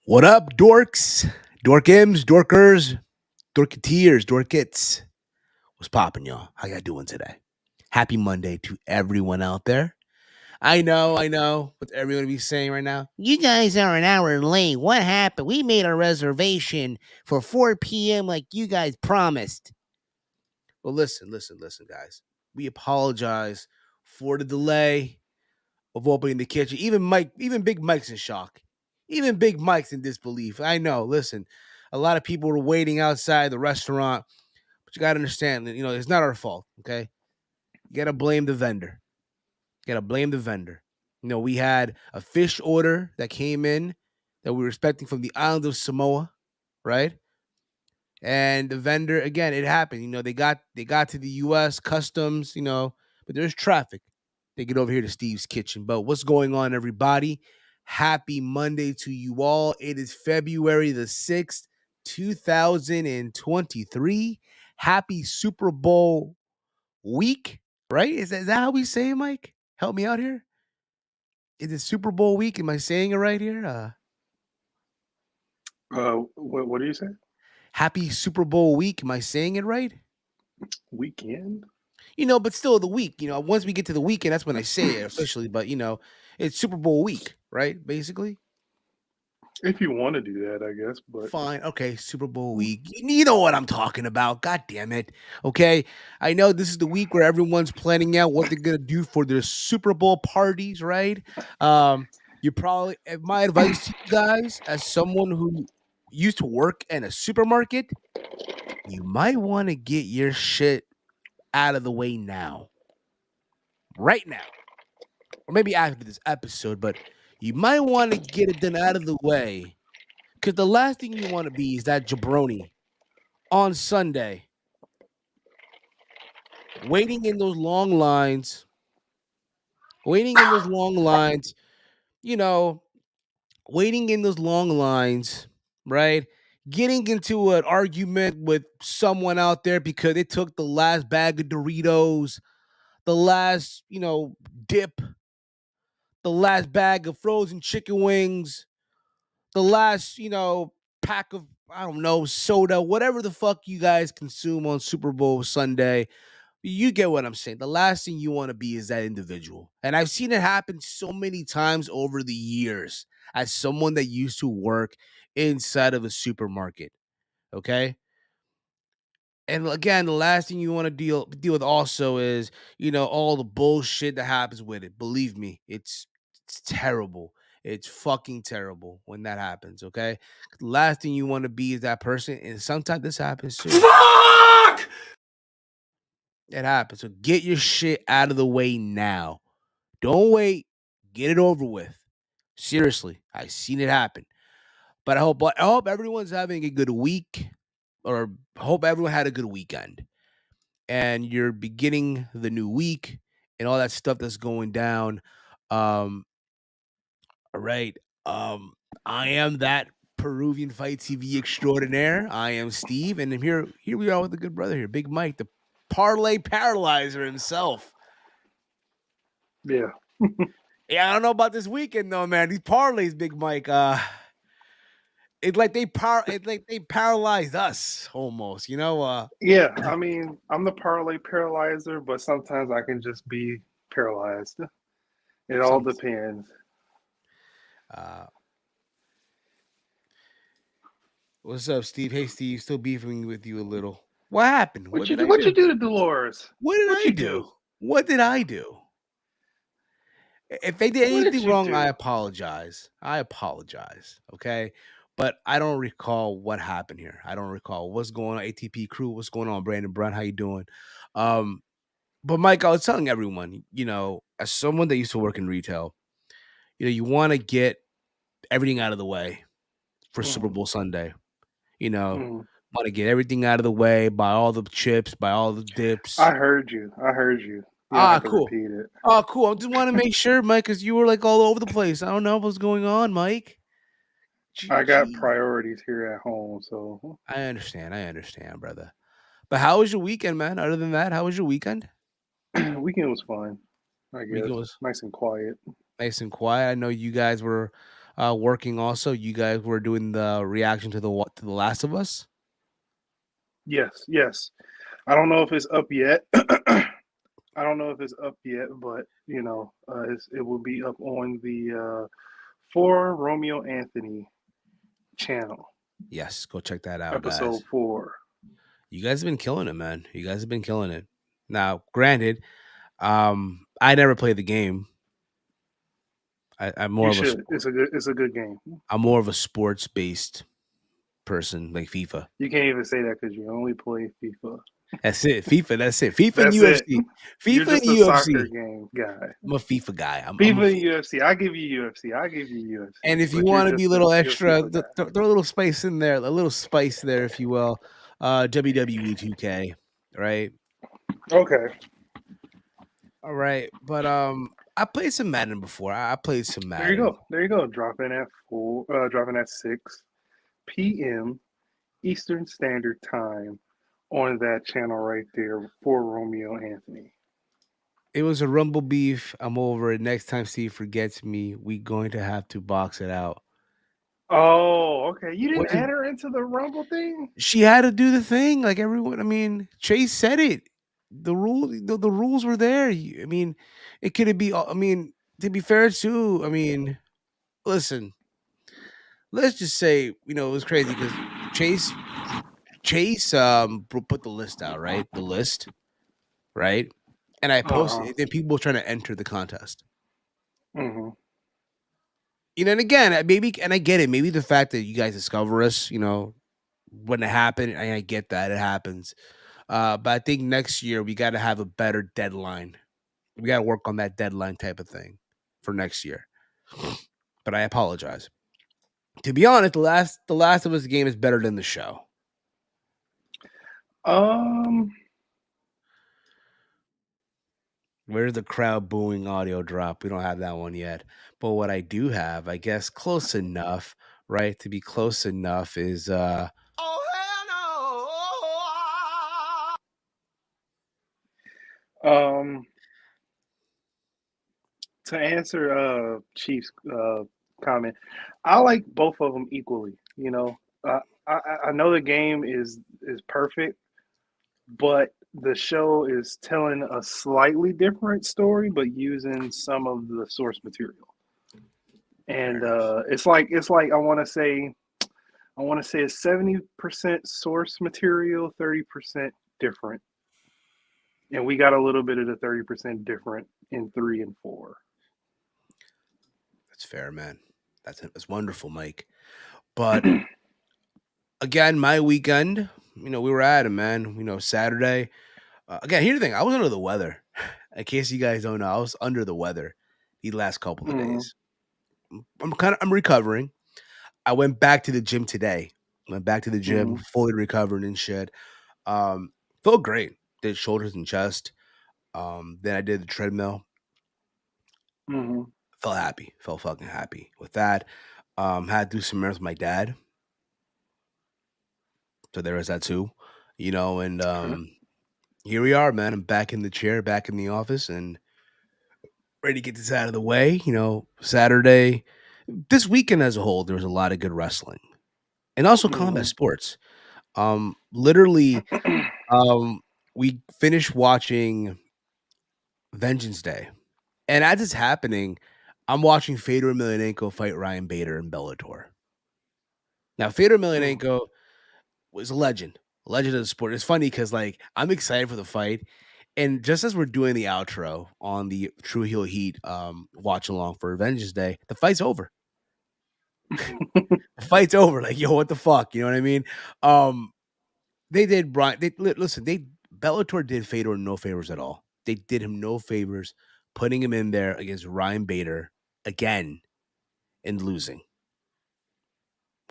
What up, dorks, dorkims, dorkers, dorketeers, dorkits? What's poppin', y'all? How y'all doing today? Happy Monday to everyone out there. I know what everyone be saying right now. You guys are an hour late. What happened? We made a reservation for 4 p.m. like you guys promised. Well, listen, guys. We apologize for the delay of opening the kitchen. Even Big Mike's in shock. Even Big Mike's in disbelief. I know. Listen, a lot of people were waiting outside the restaurant, but you got to understand that, it's not our fault, okay? You got to blame the vendor. We had a fish order that came in that we were expecting from the island of Samoa, right? And the vendor, again, it happened. They got to the U.S. customs, but there's traffic. They get over here to Steve's Kitchen. But what's going on, everybody? Happy Monday to you all. It is February the 6th, 2023. Happy Super Bowl week, right? Is that how we say it, Mike? Help me out here. Is it Super Bowl week? Am I saying it right here? What do you say? Happy Super Bowl week. Am I saying it right? Weekend? But still the week. Once we get to the weekend, that's when I say it officially. But it's Super Bowl week, right? Basically. If you want to do that, I guess. But fine, okay, Super Bowl week. You know what I'm talking about. God damn it. Okay, I know this is the week where everyone's planning out what they're gonna do for their Super Bowl parties, right? You probably my advice to you guys, as someone who used to work in a supermarket, you might want to get your shit out of the way now. Right now. Or maybe after this episode, but you might want to get it done out of the way. Because the last thing you want to be is that jabroni on Sunday, waiting in those long lines, waiting in those long lines, you know, waiting in those long lines, right? Getting into an argument with someone out there because they took the last bag of Doritos, the last, dip, the last bag of frozen chicken wings, the last, pack of, I don't know, soda, whatever the fuck you guys consume on Super Bowl Sunday. You get what I'm saying. The last thing you want to be is that individual. And I've seen it happen so many times over the years as someone that used to work inside of a supermarket. Okay. And again, the last thing you want to deal with also is, all the bullshit that happens with it. Believe me, it's terrible. It's fucking terrible when that happens, okay? The last thing you want to be is that person, and sometimes this happens too. fuck! It happens. So get your shit out of the way now. Don't wait. Get it over with. Seriously, I've seen it happen. But I hope everyone's having a good week, or hope everyone had a good weekend. And you're beginning the new week and all that stuff that's going down. All right. I am that Peruvian Fight TV extraordinaire. I am Steve, and here we are with the good brother here, Big Mike, the parlay paralyzer himself. Yeah. Yeah, I don't know about this weekend though, man. These parlays, Big Mike. It's like they paralyzed us almost. Yeah, I mean, I'm the parlay paralyzer, but sometimes I can just be paralyzed. It all depends. What's up, Steve? Hey, Steve. Still beefing with you a little. What happened? What you do to Dolores? What did I do? What did I do? If they did anything wrong, I apologize. Okay? But I don't recall what happened here. I don't recall what's going on. ATP crew, what's going on? Brandon Brown, how you doing? But Mike, I was telling everyone, as someone that used to work in retail, you want to get everything out of the way for Super Bowl Sunday. Want to get everything out of the way, buy all the chips, buy all the dips. I heard you. Cool. Repeat it. Oh, cool. I just want to make sure, Mike, because you were like all over the place. I don't know what's going on, Mike. I got priorities here at home, so I understand, brother. But how was your weekend, man? Other than that, how was your weekend? Weekend was fine. I guess nice and quiet. Nice and quiet. I know you guys were working. Also, you guys were doing the reaction to the Last of Us. Yes, yes. I don't know if it's up yet. I don't know if it's up yet, but it will be up on the For Romeo Anthony channel, Yes, go check that out, episode guys. 4. You guys have been killing it, man. You guys have been killing it. Now, granted, I never played the game. I'm more You of a should. It's a good game. I'm more of a sports based person, like FIFA. You can't even say that because you only play FIFA. That's it. FIFA. That's it. FIFA and That's it. UFC. You're FIFA and just a soccer UFC. game guy. I'm a FIFA guy. I'm a FIFA and UFC. I give you UFC. I give you UFC. And if you But you're want to be a just a little you're a extra, FIFA guy. throw a little spice in there, a little spice there, if you will. WWE 2K, right? Okay. All right, but I played some Madden before. I played some There you Madden. go. There you go. Dropping at 6 p.m. Eastern Standard Time on that channel right there for Romeo Anthony. It was a Rumble beef. I'm over it. Next time Steve forgets me, we going to have to box it out. Oh, okay. You didn't What did add her into the Rumble thing? she had to do the thing like everyone? I mean, Chase said it. The rules were there. I mean, it could be. I mean, to be fair too. I mean, listen. Let's just say it was crazy because Chase put the list out, right? The list, right? And I posted Uh-huh. it, then people were trying to enter the contest. Mm-hmm. And again, maybe, and I get it. Maybe the fact that you guys discover us, when it happened, I get that it happens. But I think next year we got to have a better deadline. We got to work on that deadline type of thing for next year. But I apologize. To be honest, the Last of Us game is better than the show. Um, Where's the crowd booing audio drop? We don't have that one yet. But what I do have, I guess, close enough, right? To be close enough is oh um, to answer Chief's comment, I like both of them equally. I know the game is perfect, but the show is telling a slightly different story, but using some of the source material. fair And enough. it's like I want to say it's 70% source material, 30% different, and we got a little bit of the 30% different in 3 and 4. That's fair, man. That's wonderful, Mike. But again, my weekend, we were at it, man. Saturday. Again, here's the thing. I was under the weather. In case you guys don't know, I was under the weather the last couple of Mm-hmm. days. I'm recovering. I went back to the gym today. Went back to the gym, Mm-hmm. fully recovered and shit. Felt great. Did shoulders and chest. Then I did the treadmill. Mm-hmm. Felt happy. Felt fucking happy with that. Had to do some errands with my dad. So there was that too. And Okay. here we are, man. I'm back in the chair, back in the office, and ready to get this out of the way. Saturday, this weekend as a whole, there was a lot of good wrestling and also combat Mm-hmm. sports. Literally, um, we finished watching Vengeance Day, and as it's happening, I'm watching Fedor Emelianenko fight Ryan Bader in Bellator. Now, Fedor Mm. Emelianenko was a legend of the sport. It's funny because like I'm excited for the fight, and just as we're doing the outro on the True Heel Heat watch along for Vengeance Day, the fight's over. The fight's over. Like, yo, what the fuck? You know what I mean? Um, they did Brian. Listen. They Bellator did Fedor no favors at all. They did him no favors, putting him in there against Ryan Bader again and losing.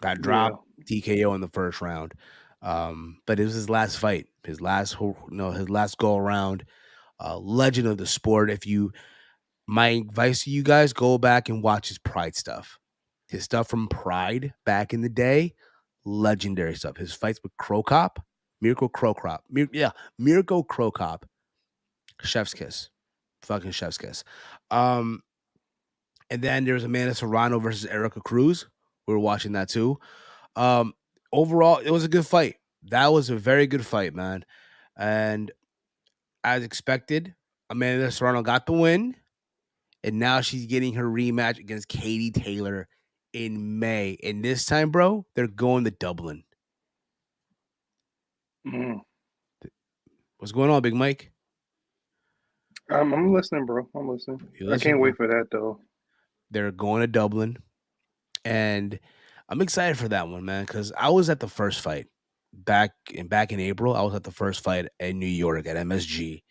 Got Yeah. dropped TKO in the first round. But it was his last fight, his last go around. Legend of the sport. My advice to you guys, go back and watch his Pride stuff. His stuff from Pride back in the day, legendary stuff. His fights with Crocop, Miracle Crocop, Miracle Crocop, Chef's kiss, fucking Chef's kiss. Um, And then there's Amanda Serrano versus Erica Cruz. We were watching that too. Um, Overall, it was a good fight. That was a very good fight, man. And as expected, Amanda Serrano got the win, and now she's getting her rematch against Katie Taylor in May. And this time, bro, they're going to Dublin. Mm. What's going on, Big Mike? I'm listening, bro. I'm listening. You I listen, can't bro. wait for that though. They're going to Dublin, and I'm excited for that one, man, because I was at the first fight back in April. I was at the first fight in New York at MSG,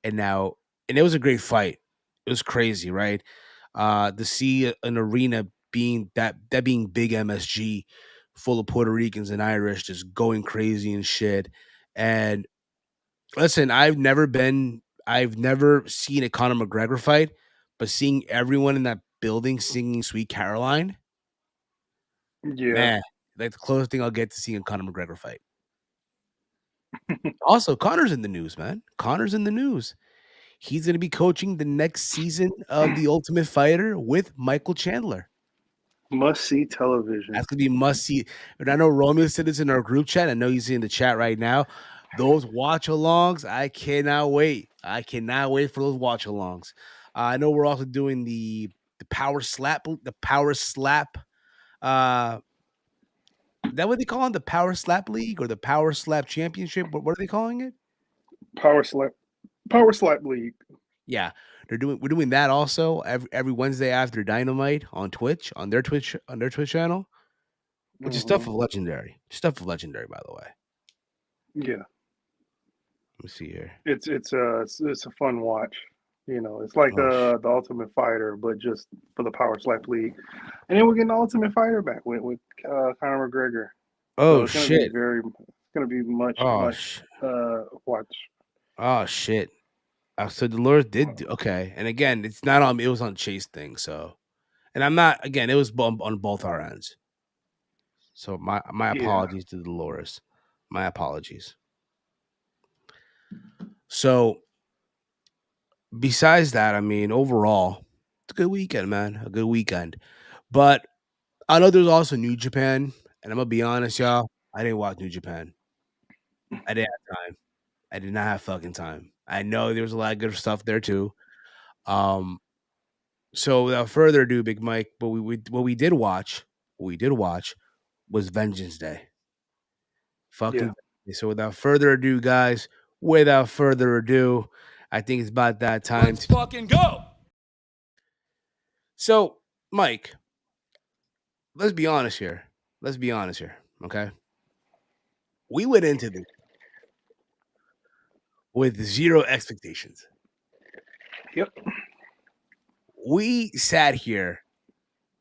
and now and it was a great fight. It was crazy, right? To see an arena being big MSG, full of Puerto Ricans and Irish, just going crazy and shit. And listen, I've never seen a Conor McGregor fight, but seeing everyone in that building singing "Sweet Caroline," Yeah. man, like the closest thing I'll get to seeing a Conor McGregor fight. Also, Conor's in the news, man. Conor's in the news. He's going to be coaching the next season of The Ultimate Fighter with Michael Chandler. Must see television. That's going to be must see. And I know Romeo said this in our group chat. I know he's in the chat right now. Those watch alongs, I cannot wait. I cannot wait for those watch alongs. I know we're also doing the power slap. Uh, that what they call it? The Power Slap League or the Power Slap Championship? What are they calling it? Power slap. Power slap league. Yeah, we're doing that also every Wednesday after Dynamite on Twitch on their Twitch channel, which is Hmm. stuff of legendary by the way. Yeah. Let me see here. It's a fun watch. It's like Oh the Ultimate Fighter, but just for the Power Slap League. And then we're getting the Ultimate Fighter back with Conor McGregor. So oh it's gonna be shit oh much sh- watch. oh shit. So Dolores okay, and again, it's not on. It was on Chase thing. So, and I'm not again. It was on both our ends. So my Yeah, apologies to Dolores. My apologies. So besides that, I mean, overall, it's a good weekend, man. A good weekend. But I know there's also New Japan, and I'm gonna be honest, y'all. I didn't watch New Japan. I didn't have time. I did not have fucking time. I know there was a lot of good stuff there too. Um, so without further ado, Big Mike, what we did watch was Vengeance Day. yeah, Fucking so without further ado, guys, without further ado, I think it's about that time. Let's fucking go. So, Mike, let's be honest here. Let's be honest here. Okay. We went into this with zero expectations. yep, We sat here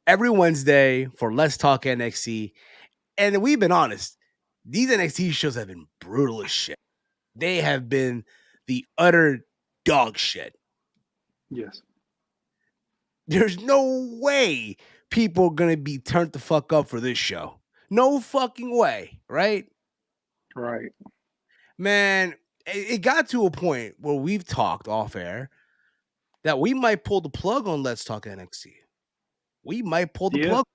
every Wednesday for Let's Talk NXT, and we've been honest. These NXT shows have been brutal as shit. They have been the utter dog shit. yes, There's no way people are gonna be turned the fuck up for this show. No fucking way, right? right, Man, it got to a point where we've talked off air that we might pull the plug on Let's Talk NXT. We might pull the yeah, plug.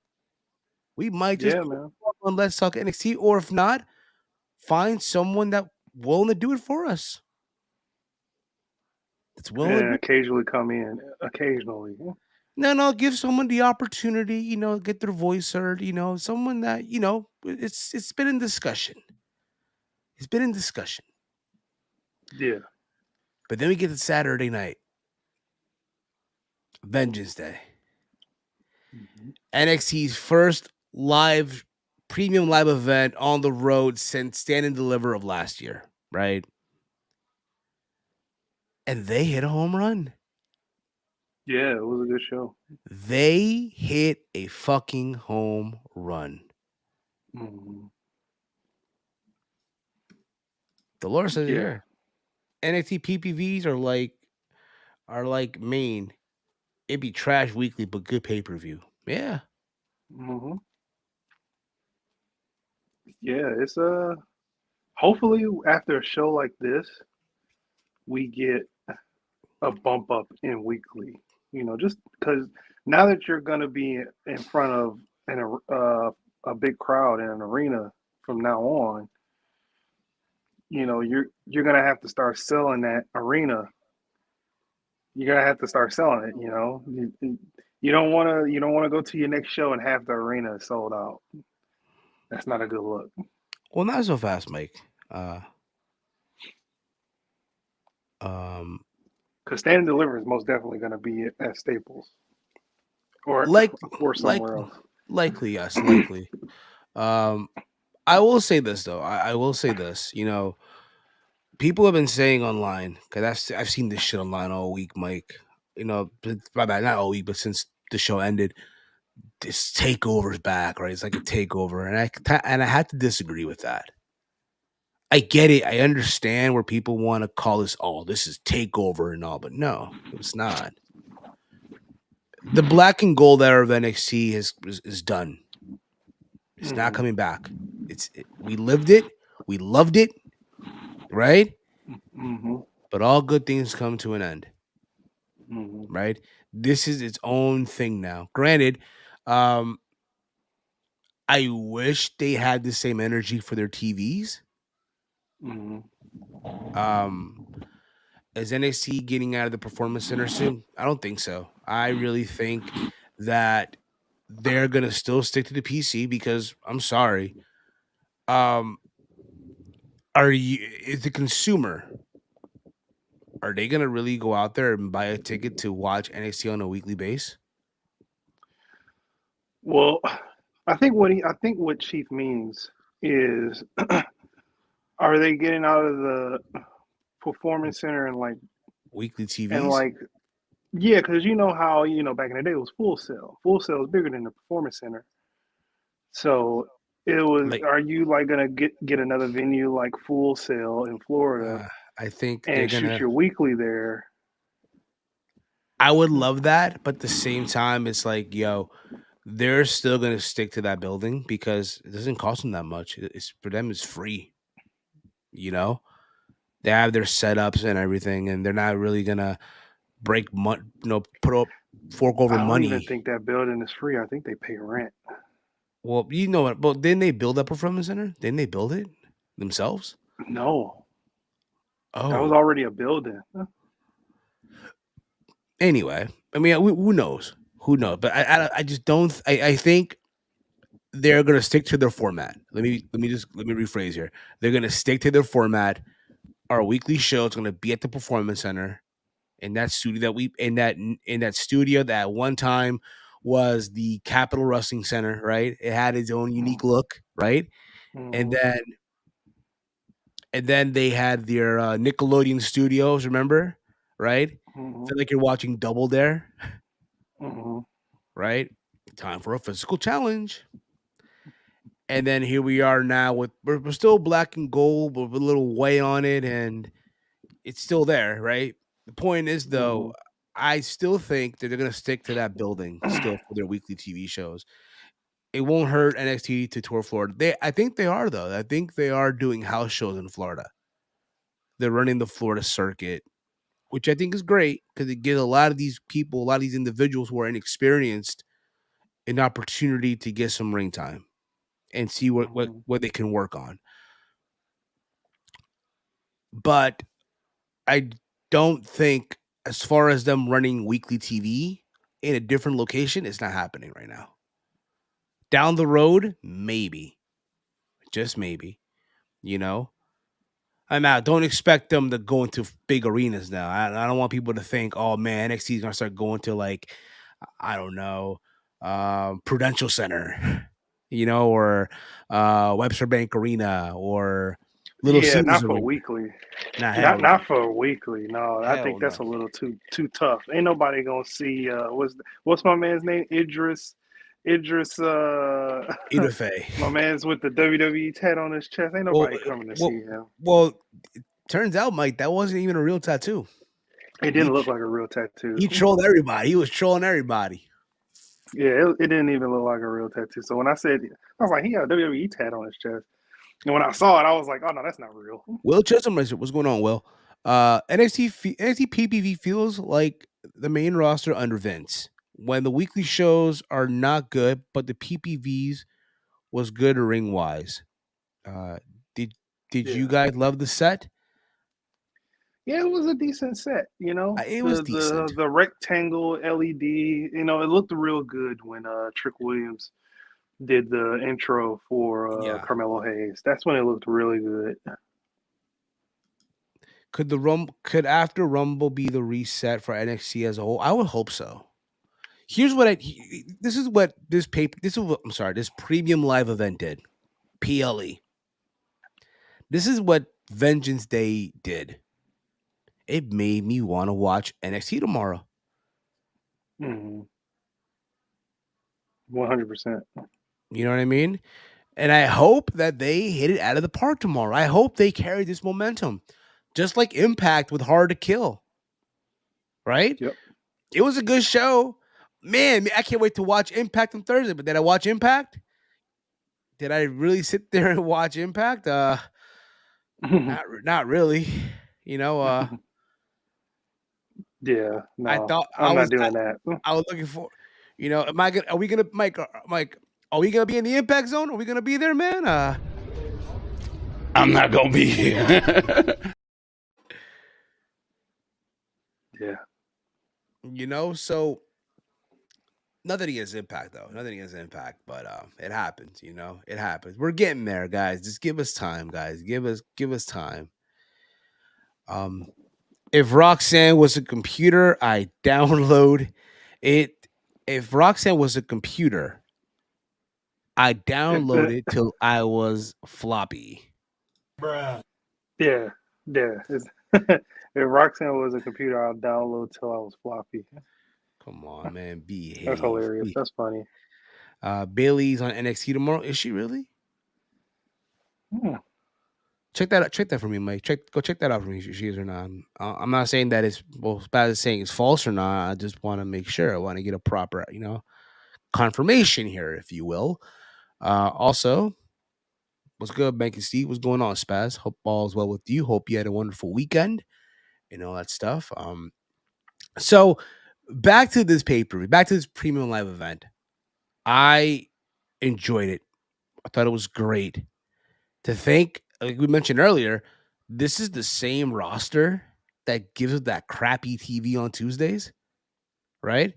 We might just yeah, pull man, the plug on Let's Talk NXT, or if not, find someone that willing to do it for us. That's willing to and do. occasionally come in, occasionally. No, give someone the opportunity. Get their voice heard. Someone that it's been in discussion. It's been in discussion. Yeah, But then we get to Saturday night, Vengeance Day, hmm, NXT's first live premium live event on the road since Stand and Deliver of last year, right? And they hit a home run. yeah, it was a good show. They hit a fucking home run. Hmm. Dolores says it Yeah, here. NXT PPVs are like Maine. It'd be trash weekly, but good pay per view. Yeah. hmm, yeah. It's hopefully after a show like this, we get a bump up in weekly. Just because now that you're going to be in front of a big crowd in an arena from now on, you're going to have to start selling that arena. You're going to have to start selling it. You don't want to go to your next show and have the arena sold out. That's not a good look. Well, not so fast, Mike. Uh, um, Because Stand and Deliver is most definitely going to be at Staples or like, or like, somewhere else. likely, yes, likely. Um, I will say this though. I will say this. People have been saying online because I've seen this shit online all week, Mike. By that not all week, but since the show ended, this takeover's back, right? It's like a takeover, and I had to disagree with that. I get it. I understand where people want to call this. Oh, this is takeover and all, but no, it's not. The black and gold era of NXT is done. It's not Mm-hmm. coming back. We lived it. We loved it, right? Mm-hmm. But all good things come to an end, Mm-hmm. right? This is its own thing now. Granted, um, I wish they had the same energy for their TVs. Mm-hmm. Um, is NXT getting out of the performance center soon? I don't think so. I really think that they're gonna still stick to the PC because I'm sorry. Um, are you is the consumer, are they gonna really go out there and buy a ticket to watch NXT on a weekly base? Well, I think what Chief means is, are they getting out of the performance center Weekly and TVs? like yeah, because you know how back in the day it was Full Sail. Full Sail is bigger than the performance center. So it was. Like, Are you like gonna get another venue like Full Sail in Florida uh, I think they're and shoot gonna. your weekly there? I would love that, but at the same time, it's like, yo, they're still gonna stick to that building because it doesn't cost them that much. It's for them, it's free. You know, they have their setups and everything, and they're not really gonna break money. Put up fork over I don't even money. think that building is free. I think they pay rent. Well, you know what? But didn't they build that performance center? Didn't they build it themselves? No, that was Oh, already a building. anyway, I mean, who knows? Who knows? But I just don't. I think they're gonna stick to their format. Let me rephrase here. They're gonna stick to their format. Our weekly show is gonna be at the performance center in that studio that studio that at one time was the Capitol Wrestling Center. Right? It had its own unique look. Right? And Mm-hmm. then they had their Nickelodeon studios. Remember? Right? Mm-hmm. Feel like you're watching Double Dare. Mm-hmm. Right? Time for a physical challenge. And then here we are now with we're still black and gold, but with a little white on it, and it's still there, right? The point is though, Mm-hmm. I still think that they're gonna stick to that building still for their weekly TV shows. It won't hurt NXT to tour Florida. I think they are though. I think they are doing house shows in Florida. They're running the Florida circuit, which I think is great because it gives a lot of these people, a lot of these individuals who are inexperienced, an opportunity to get some ring time and see what what Mm-hmm. what they can work on. But I don't think, as far as them running weekly TV in a different location, it's not happening right now. Down the road, maybe, just maybe. You know, I'm out. Don't expect them to go into big arenas now. I don't want people to think, oh man, NXT is gonna start going to like, I don't know, Prudential Center, or Webster Bank Arena or Little Yeah, Caesars not for Arena. weekly. Nah, hell Not no, not for weekly. No, I hell think that's no. a little too tough. Ain't nobody gonna see. What's my man's name? Idris. Idafe. My man's with the WWE tat on his chest. Ain't Well, nobody coming to well, see him. well. Turns out, Mike, that wasn't even a real tattoo. It He didn't look like a real tattoo. he trolled everybody. He was trolling everybody. Yeah, it didn't even look like a real tattoo. So when I said, I was like, he got a WWE tat on his chest. And when I saw it, I was like, oh no, that's not real. Will Chisholm, what's going on? Will NXT PPV feels like the main roster under Vince. When the weekly shows are not good, but the PPVs was good ring wise. Uh, did did you Yeah. guys love the set? Yeah, it was a decent set, you know. It was The decent. the rectangle LED, you know, it looked real good when Trick Williams did the intro for Yeah. Carmelo Hayes. That's when it looked really good. Could after Rumble be the reset for NXT as a whole? I would hope so. Here's what this is what this paper this is what I'm sorry, this premium live event did. PLE. This is what Vengeance Day did. It made me want to watch NXT tomorrow. 100%. You know what I mean? And I hope that they hit it out of the park tomorrow. I hope they carry this momentum. Just like Impact with Hard to Kill, right? Yep. It was a good show. Man, I can't wait to watch Impact on Thursday. But did I watch Impact? Did I really sit there and watch Impact? Not really. You know, Yeah, I no, thought I'm not doing that. I was looking for, am I gonna are we gonna Mike, are we gonna be in the impact zone? Are we gonna be there, man? I'm not gonna be here. Yeah. So nothing against impact though. Nothing against impact, but it happens, It happens. We're getting there, guys. Just give us time, guys. Give us time. Um if Roxanne was a computer, I download it. If Roxanne was a computer, I If downloaded till I was floppy. yeah, yeah. If Roxanne was a computer, I'll download till I was floppy. Come on, man, That's behave. hilarious. That's funny. Bailey's on NXT tomorrow. Is she really? Hmm. Check that out. Check that for me, Mike. Go check that out for me. If she is or not. I'm not saying that it's as bad as saying it's false or not. I just want to make sure. I want to get a proper, confirmation here, if you will. Also, what's good, Bank and Steve? What's going on, Spaz? Hope all's well with you. Hope you had a wonderful weekend and all that stuff. So back to this paper, back to this premium live event. I enjoyed it. I thought it was great. To think, like we mentioned earlier, this is the same roster that gives us that crappy TV on Tuesdays, right?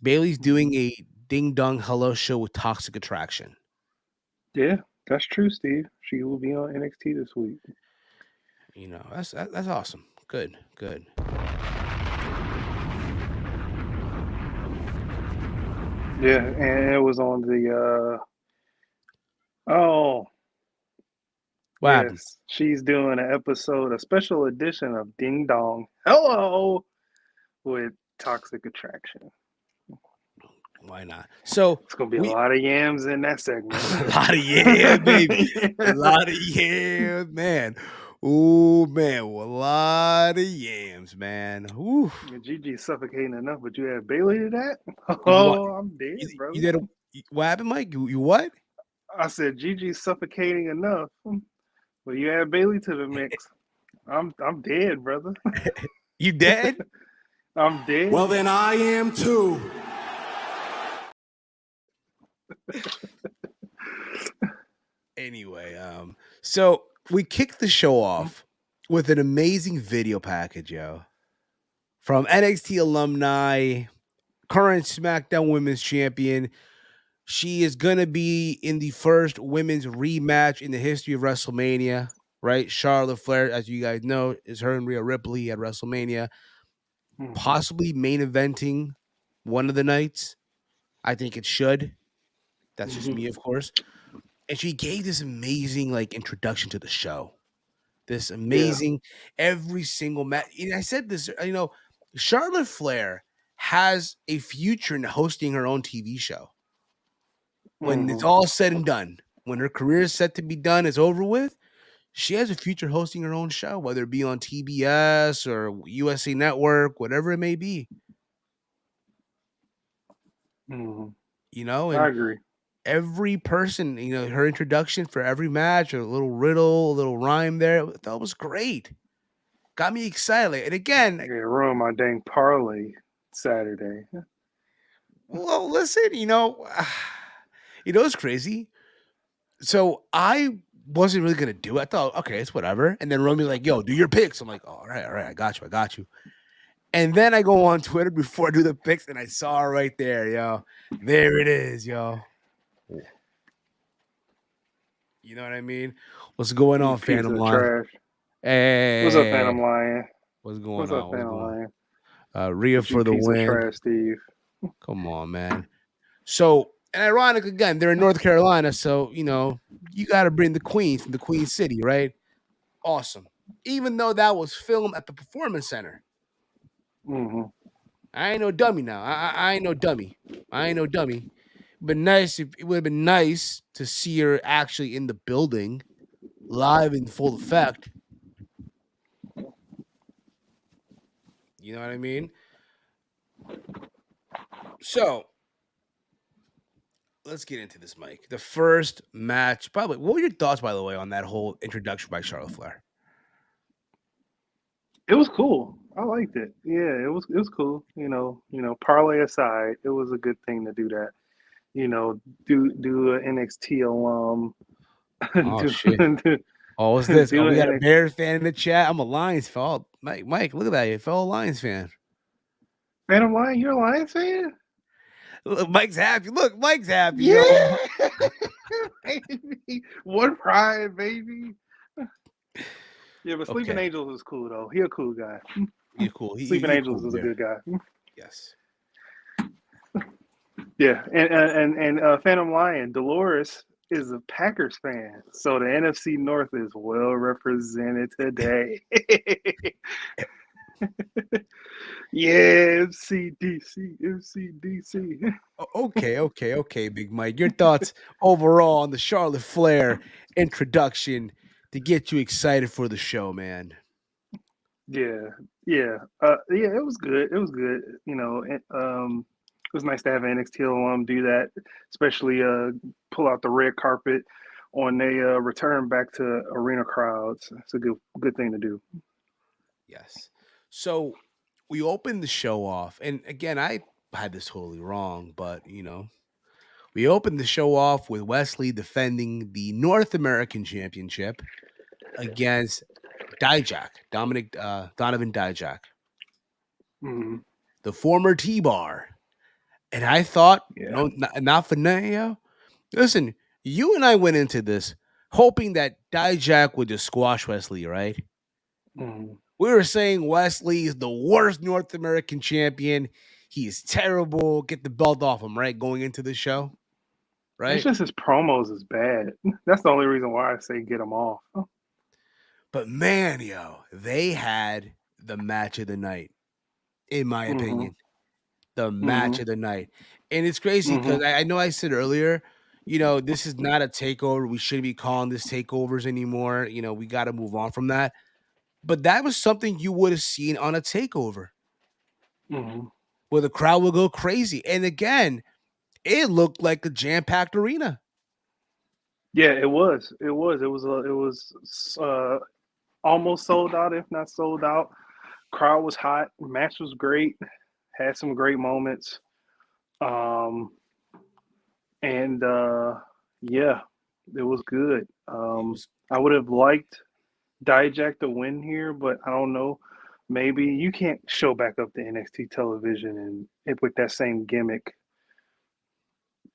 Bailey's doing a ding dong hello show with Toxic Attraction. Yeah, that's true, Steve. She will be on NXT this week. That's awesome. Good, good. Yeah, and it was on the oh What happened? yes, she's doing an episode, a special edition of Ding Dong Hello with Toxic Attraction. Why not? So It's gonna be a we lot of yams in that segment. a lot of yams, baby. A lot of yams, man. Ooh, man, a lot of yams, man. Ooh. Gigi's suffocating enough, but you add Bailey to that? What Oh, I'm dead, you brother. did? What happened, Mike? You what? I said Gigi's suffocating enough, but you add Bailey to the mix. I'm dead, brother. You dead? I'm dead. Well, then I am too. Anyway, so we kicked the show off with an amazing video package, yo, from NXT alumni, current SmackDown Women's Champion. She is gonna be in the first women's rematch in the history of WrestleMania, right? Charlotte Flair, as you guys know, is her and Rhea Ripley at WrestleMania, Mhm. possibly main eventing one of the nights. I think it should. That's just me, of course. And she gave this amazing introduction to the show. This Yeah. amazing every single match. And I said this, Charlotte Flair has a future in hosting her own TV show. When it's Hmm. all said and done, when her career is set to be done, is over with, she has a future hosting her own show, whether it be on TBS or USA Network, whatever it may be. Hmm. I And agree. every person, her introduction for every match, a little riddle, a little rhyme there, that was great. Got me excited. And again, I gotta ruin my dang parlay. Saturday. Well, listen, it's crazy. So I wasn't really gonna do it. I thought, okay, it's whatever. And then Romy's like, "Yo, do your picks." I'm like, all right, I got you. And then I go on Twitter before I do the picks, and I saw it right there, yo. There it is, yo. You know what I mean? What's going You on, piece Phantom of Line? trash. What's up, Hey, Phantom Lion? what's going What's up, on? What's Phantom going Lion? on? Rhea What you for the piece of win. trash, Steve? Come on, man. So, and ironic again, they're in North Carolina, so you got to bring the Queen from the Queen City, right? Awesome. Even though that was filmed at the Performance Center, Mm-hmm. I ain't no dummy now. I ain't no dummy. I ain't no dummy. But nice. It would have been nice to see her actually in the building, live in full effect. You know what I mean? So let's get into this, Mike. The first match. By the way, what were your thoughts, by the way, on that whole introduction by Charlotte Flair? It was cool. I liked it. Yeah, it was cool. Parlay aside, it was a good thing to do that. Do an NXT alum, Oh do shit. do, Oh, what's this? Oh, do we an got a NXT. Bears fan in the chat. I'm a Lions fan. Oh, Mike, look at that. You fellow Lions fan. Phantom Lion, you're a Lions fan? Look, Mike's happy. Look, Mike's happy, Yeah, yo. baby. One pride, baby. Yeah, but Sleeping Okay. Angels is cool though. He a cool guy. You're cool. Sleeping He Angels cool. is a Yeah. good guy. Yes. Yeah, and Phantom Lion, Dolores is a Packers fan, so the NFC North is well represented today. Yeah, MCDC, MCDC. Okay, Big Mike. Your thoughts overall on the Charlotte Flair introduction to get you excited for the show, man. Yeah, yeah. It was good. It was good. It was nice to have an NXT alum do that, especially pull out the red carpet on a return back to arena crowds. It's a good thing to do. Yes. So we opened the show off, and again, I had this totally wrong, but we opened the show off with Wesley defending the North American Championship against Donovan Dijak, Hmm. the former T-Bar. And I thought, Yeah. not for nothing, yo. Listen, you and I went into this hoping that Dijak would just squash Wesley, right? Hmm. We were saying Wesley is the worst North American champion. He is terrible. Get the belt off him, right? Going into the show, It's right? just his promos is bad. That's the only reason why I say get him off. But man, yo, they had the match of the night, in my Hmm. opinion. The Hmm. match of the night. And it's crazy Hmm. because I know I said earlier, this is not a takeover. We shouldn't be calling this takeovers anymore. We got to move on from that. But that was something you would have seen on a takeover Hmm. where the crowd would go crazy. And again, it looked like a jam-packed arena. Yeah, it was. It was almost sold out, if not sold out. Crowd was hot. Match was great. Had some great moments. Um, and yeah, it was good. It was I would have liked Dijak to win here, but I don't know. Maybe you can't show back up to NXT television and with that same gimmick,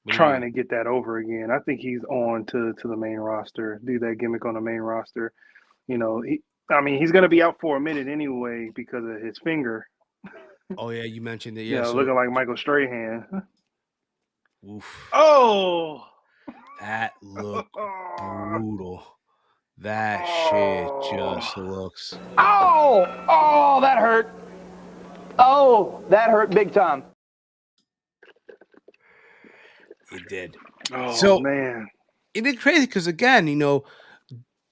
what do you trying mean? to get that over again. I think he's on to the main roster. Do that gimmick on the main roster. He's going to be out for a minute anyway because of his finger. Oh yeah, you mentioned it. Yeah, so Looking like Michael Strahan. oof, Oh, that looked oh, brutal. That shit oh. just looks. Oh, oh, that hurt. Oh, that hurt big time. It did. Oh So man. it did crazy because again,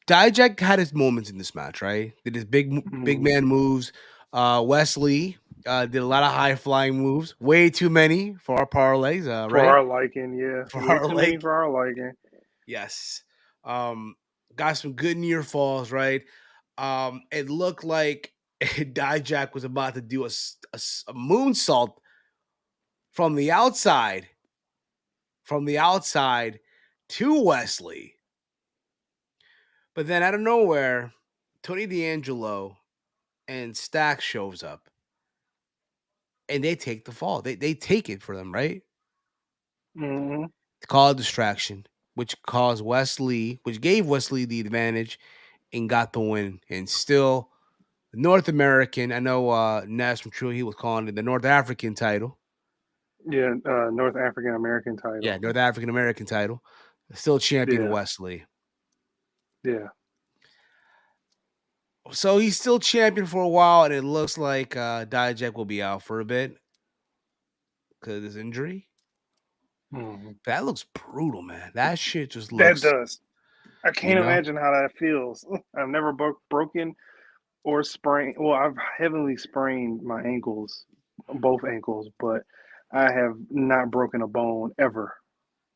Dijak had his moments in this match, right? Did his big Mm. man moves. Wesley did a lot of high flying moves, way too many for our parlays, For right? our liking, yeah. For Way our too many like, for our liking. yes. Got some good near falls, right? It looked like Dijak was about to do a moonsault from the outside to Wesley. But then out of nowhere, Tony D'Angelo and Stack shows up. And they take the fall. They take it for them, right? Mm-hmm. Call a distraction, which gave Wesley the advantage and got the win. And still, North American, I know Ness from True, he was calling it the North African title. Yeah, North African American title. Yeah, North African American title. Still champion Wesley. Yeah. So he's still champion for a while, and it looks like Dijak will be out for a bit because of his injury. Mm-hmm. That looks brutal, man. That shit just That looks. does. I can't imagine how that feels. I've never broken or sprained. Well, I've heavily sprained my ankles, both ankles, but I have not broken a bone ever.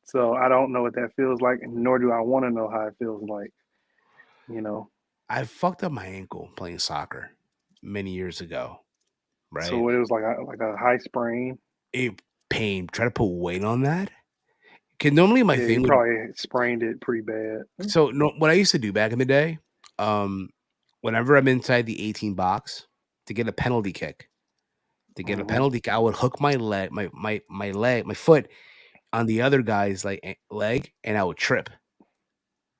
So I don't know what that feels like, nor do I want to know how it feels like. You know. I fucked up my ankle playing soccer many years ago. Right. So it was like a high sprain. It pain. Try to put weight on that. Cause normally my thing you would probably sprained it pretty bad. So no, what I used to do back in the day, whenever I'm inside the 18 box to get a penalty kick, I would hook my leg, my foot on the other guy's leg, and I would trip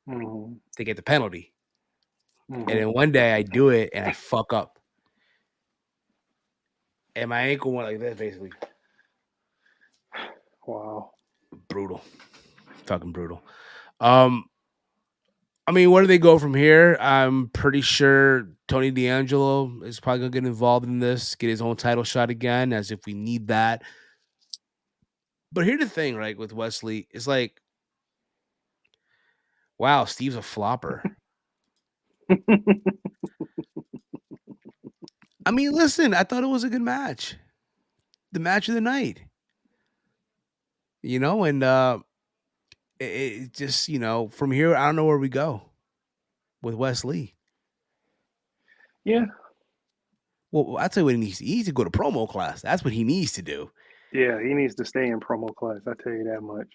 to get the penalty. And then one day I do it and I fuck up, and my ankle went like this, basically. Wow, brutal, fucking brutal. I mean, where do they go from here? I'm pretty sure Tony D'Angelo is probably going to get involved in this, get his own title shot again, as if we need that. But here's the thing, right, with Wesley, it's like, wow, Steve's a flopper. I mean, listen, I thought it was a good match. The match of the night. And it just, from here, I don't know where we go with Wesley. Yeah. Well, I'll tell you what he needs. He needs to go to promo class. That's what he needs to do. Yeah, he needs to stay in promo class. I tell you that much.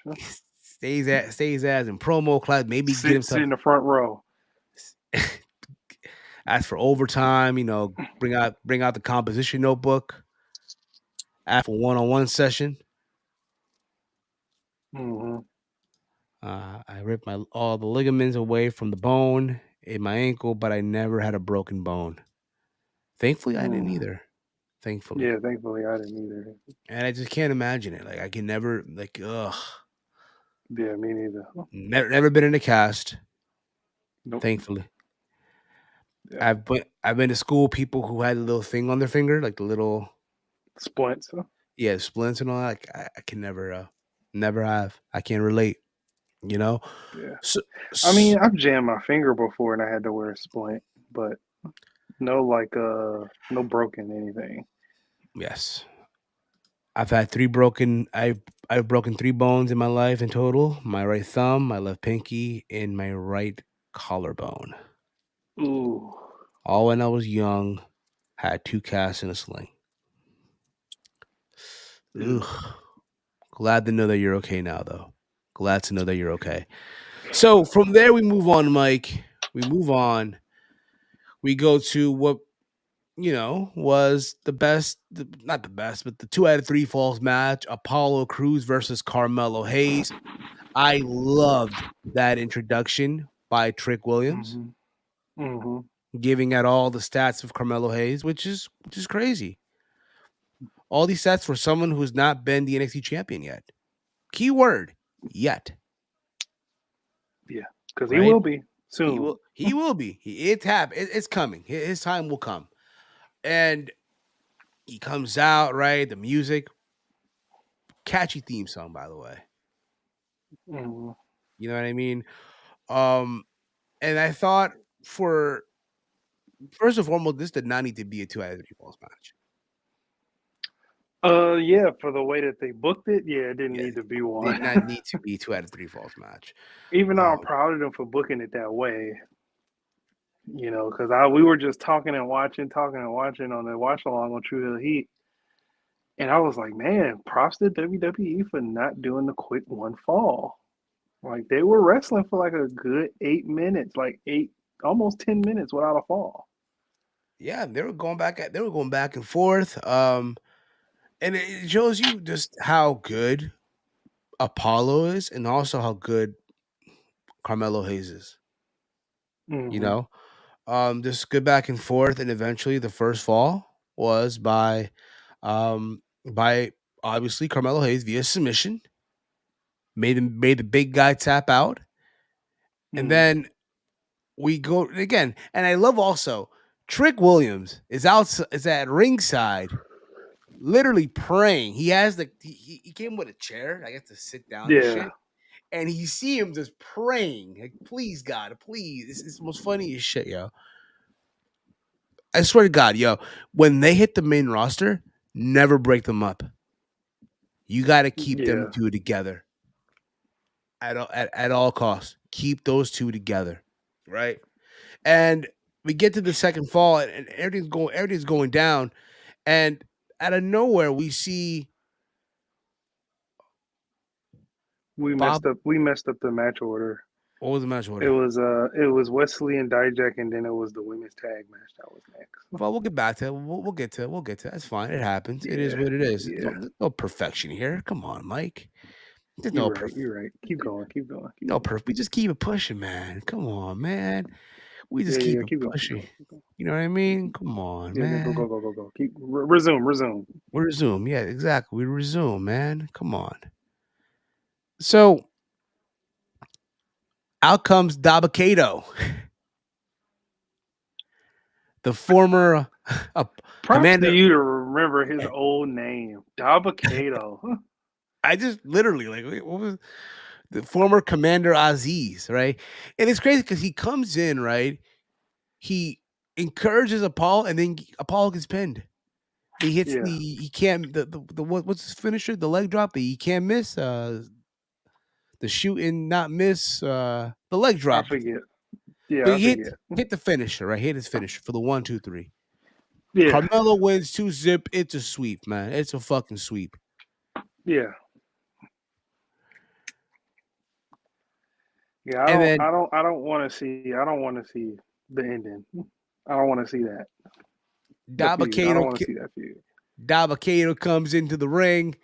Stays as in promo class. Maybe get himself sit in the front row. Ask for overtime. Bring out the composition notebook. Ask for one-on-one session. Mm-hmm. I ripped all the ligaments away from the bone in my ankle, but I never had a broken bone. Thankfully, I didn't either. Thankfully. Yeah, thankfully I didn't either. And I just can't imagine it. Like, I can never, ugh. Yeah, me neither. Never been in a cast. Nope. Thankfully. Yeah. I've been to school, people who had a little thing on their finger, like the little splints. Yeah, splints and all that. I can never have. I can't relate. Yeah. So, I mean, I've jammed my finger before and I had to wear a splint, but no no broken anything. Yes. I've had I've broken 3 bones in my life in total. My right thumb, my left pinky, and my right collarbone. Ooh. All when I was young, had 2 casts in a sling. Ugh. Glad to know that you're okay now, though. Glad to know that you're okay. So from there, we move on, Mike. We move on. We go to what, was the best, not the best, but the 2 out of 3 falls match, Apollo Crews versus Carmelo Hayes. I loved that introduction by Trick Williams, giving out all the stats of Carmelo Hayes, which is crazy. All these stats for someone who's not been the NXT champion yet. Keyword, yet. Yeah, because he will be soon. He will be. It's coming. His time will come. And he comes out, right? The music. Catchy theme song, by the way. Mm-hmm. You know what I mean? And I thought first and foremost, this did not need to be a 2 out of 3 falls match. Yeah, for the way that they booked it, it didn't need to be one. Did not need to be 2 out of 3 falls match. Even though I'm proud of them for booking it that way. You know, because we were just talking and watching on the watch along on True Hill Heat, and I was like, man, props to WWE for not doing the quick one fall. Like they were wrestling for like a good 8 minutes, like almost 10 minutes without a fall. Yeah, they were going back and forth. And it shows you just how good Apollo is, and also how good Carmelo Hayes is. You Hmm. know, just good back and forth, and eventually the first fall was by obviously Carmelo Hayes via submission. Made the big guy tap out, and Hmm. then we go again. And I love also Trick Williams is at ringside, literally praying. He has he came with a chair, I guess, to sit down and Yeah, shit. And you see him just praying, like, please God, please. It's the most funniest shit, yo. I swear to God, yo, when they hit the main roster, never break them up. You got to keep them yeah. two together at all costs. Keep those two together, right? And we get to the second fall, and everything's going down, and out of nowhere we see We Bob. messed up. We messed up the match order. What was the match It order? was Wesley and Dijak, and then it was the women's tag match that was next. Well, we'll get back to it. We'll get to it. We'll get to it. That's fine. It happens. It is Yeah, what it is. yeah. There's no perfection here. Come on, Mike. There's no You're perf. right. You're right. Keep going. Keep going. Keep No going. perf. We just keep it pushing, man. Come on, man. We Yeah, just yeah. keep Yeah. it Keep going. Keep pushing. going. Keep going. You know what I mean? Come on, Yeah, yeah. Go, man. go, go, go, go. Keep resume. Resume. We resume. Yeah, exactly. We resume, man. Come on. So out comes Dabakato, the former Props to commander. you to remember his old name, Dabakato. I just literally like, wait, what was the former Commander Aziz, right? And it's crazy because he comes in, right? He encourages Apollo, and then Apollo gets pinned. Yeah, He can't what's his finisher? The leg drop that he can't miss. The shoot and not miss. The leg I drop. forget. But Yeah, I he forget. hit the finisher, right? Hit his finisher for the 1, 2, 3. Yeah, Carmelo wins 2-zip. It's a sweep, man. It's a fucking sweep. yeah, yeah. And then I don't want to see. I don't want to see the ending. I don't want to see that. The feud. I don't Dabakato want to see that feud. Dabakato comes into the ring.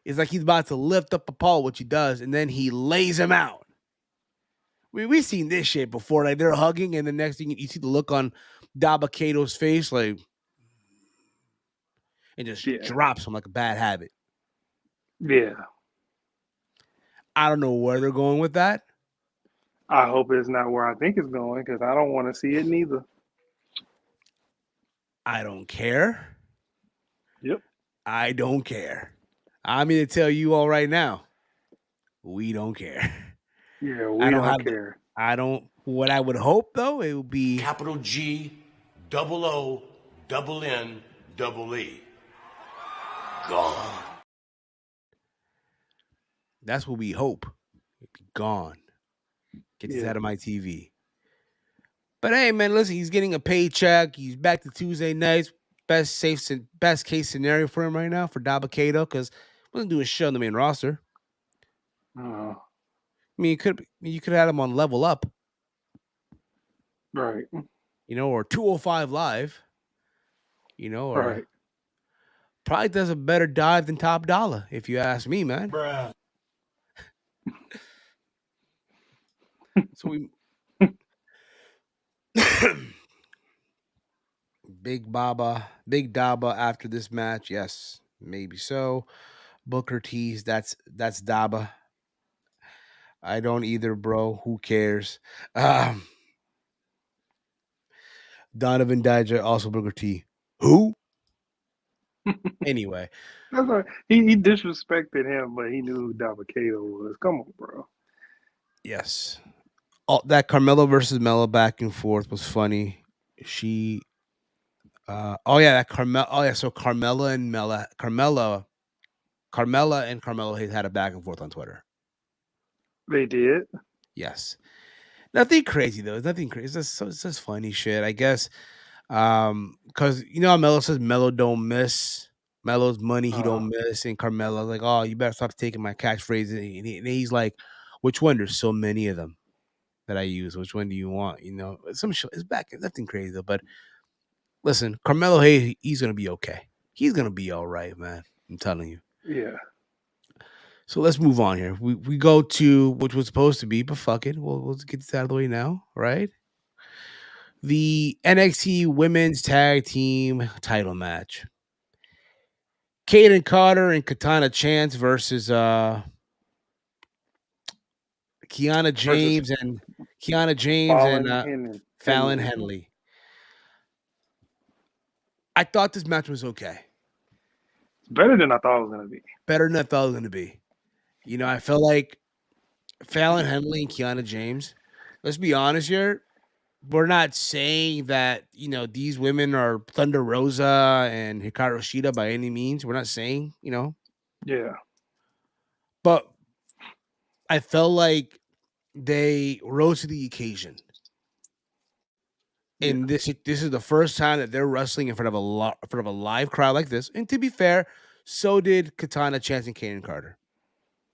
It's like he's about to lift up Apollo, which he does, and then he lays him out. We've seen this shit before. Like they're hugging, and the next thing you see the look on Dabakato's face, like, and just Yeah, drops him like a bad habit. yeah. I don't know where they're going with that. I hope it's not where I think it's going because I don't want to see it neither. I don't care. Yep. I don't care. I'm going to tell you all right now. We don't care. Yeah, I we don't don't have the. care. I don't. What I would hope though, it would be Capital G, double O, double N, double E. Gone. that's what we hope. It'd be gone. Get this Yeah. out of my TV. But hey, man, listen, he's getting a paycheck. He's back to Tuesday nights. Best case scenario for him right now for Dabakato because wasn't doing shit on the main roster. Uh, I mean, you could have had him on Level Up, right. or 205 Live, or Right. probably does a better dive than Top Dollar, if you ask me, man. Bruh. So we Big Daba after this match, yes, maybe so. Booker T's, that's Daba. I don't either, bro. Who cares? Um, Donovan Dijak, also Booker T. Who? Anyway, That's right. He disrespected him, but he knew who Dabakato was. Come on, bro. yes. That Carmelo versus Melo back and forth was funny. She oh yeah, that Carmel oh yeah, so Carmella and Carmelo had a back and forth on Twitter. They did. Yes. Nothing crazy though. It's nothing crazy. It's just funny shit, I guess. Because you know how Melo says Melo don't miss. Melo's money he don't miss, and Carmelo's like, oh, you better stop taking my catchphrases. And he's like, which one? There's so many of them that I use. Which one do you want? You know, some shit. It's back. It's nothing crazy though. But listen, Carmelo Hayes, he's gonna be okay. He's gonna be all right, man. I'm telling you. Yeah. So let's move on here. We go to which was supposed to be, but fuck it. We'll get this out of the way now, right? The NXT Women's Tag Team Title match. Kaden Carter and Katana Chance versus Kiana Versus James and Kiana James and Fallen Henry. Fallon Henley. I thought this match was okay. It's better than I thought it was gonna be. Better than I thought it was going to be. You know, I felt like Fallon Henley and Kiana James. Let's be honest here. We're not saying that, you know, these women are Thunder Rosa and Hikaru Shida by any means. We're not saying, you know. Yeah. But I felt like they rose to the occasion. And this is the first time that they're wrestling in front of a live crowd like this. And to be fair, so did Katana Chance and Kaden Carter.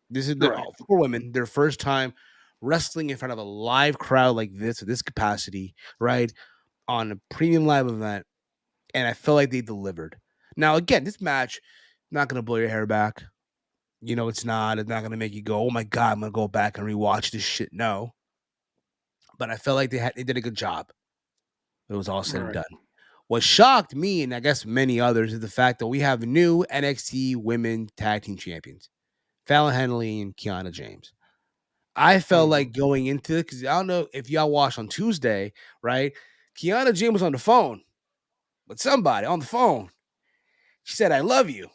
This is the four women, their first time wrestling in front of a live crowd like this, at this capacity, right? On a premium live event. And I felt like they delivered. Now, again, this match not gonna blow your hair back. You know, it's not gonna make you go, oh my god, I'm gonna go back and rewatch this shit. No. But I felt like they did a good job. It was all said and done. What shocked me, and I guess many others, is the fact that we have new NXT Women Tag Team Champions, Fallon Henley and Kiana James. I felt like going into it, because I don't know if y'all watched on Tuesday, right? Kiana James was on the phone with somebody on the phone. She said, I love you.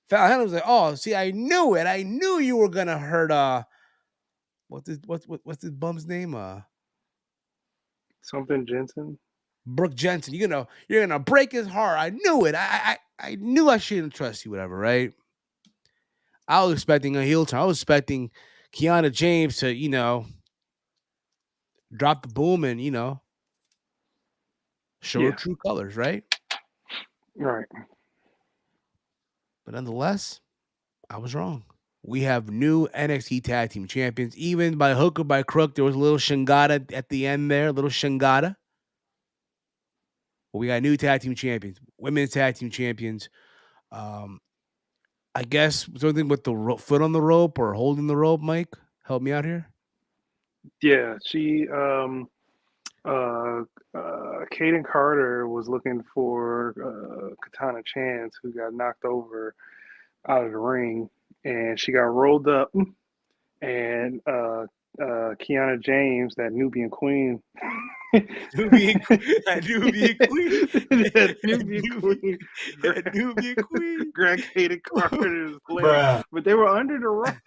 Fallon Henley was like, oh, see, I knew it. I knew you were going to hurt, what's this bum's name? Something Jensen. Brooke Jensen. You're gonna break his heart. I knew it. I knew I shouldn't trust you, whatever, right? I was expecting a heel turn. I was expecting Kiana James to, you know, drop the boom and, you know, show her true colors, right? Right. But nonetheless, I was wrong. We have new NXT Tag Team Champions. Even by hook or by crook, there was a little shingada at the end there, a little shingada. But we got new Tag Team Champions, Women's Tag Team Champions. I guess something with the foot on the rope or holding the rope, Mike. Help me out here. Yeah, she Kaden Carter was looking for Katana Chance, who got knocked over out of the ring, and she got rolled up, and Kiana James, that Nubian queen, Nubian queen, grabbed Kaden Carter's leg, but they were under the ropes.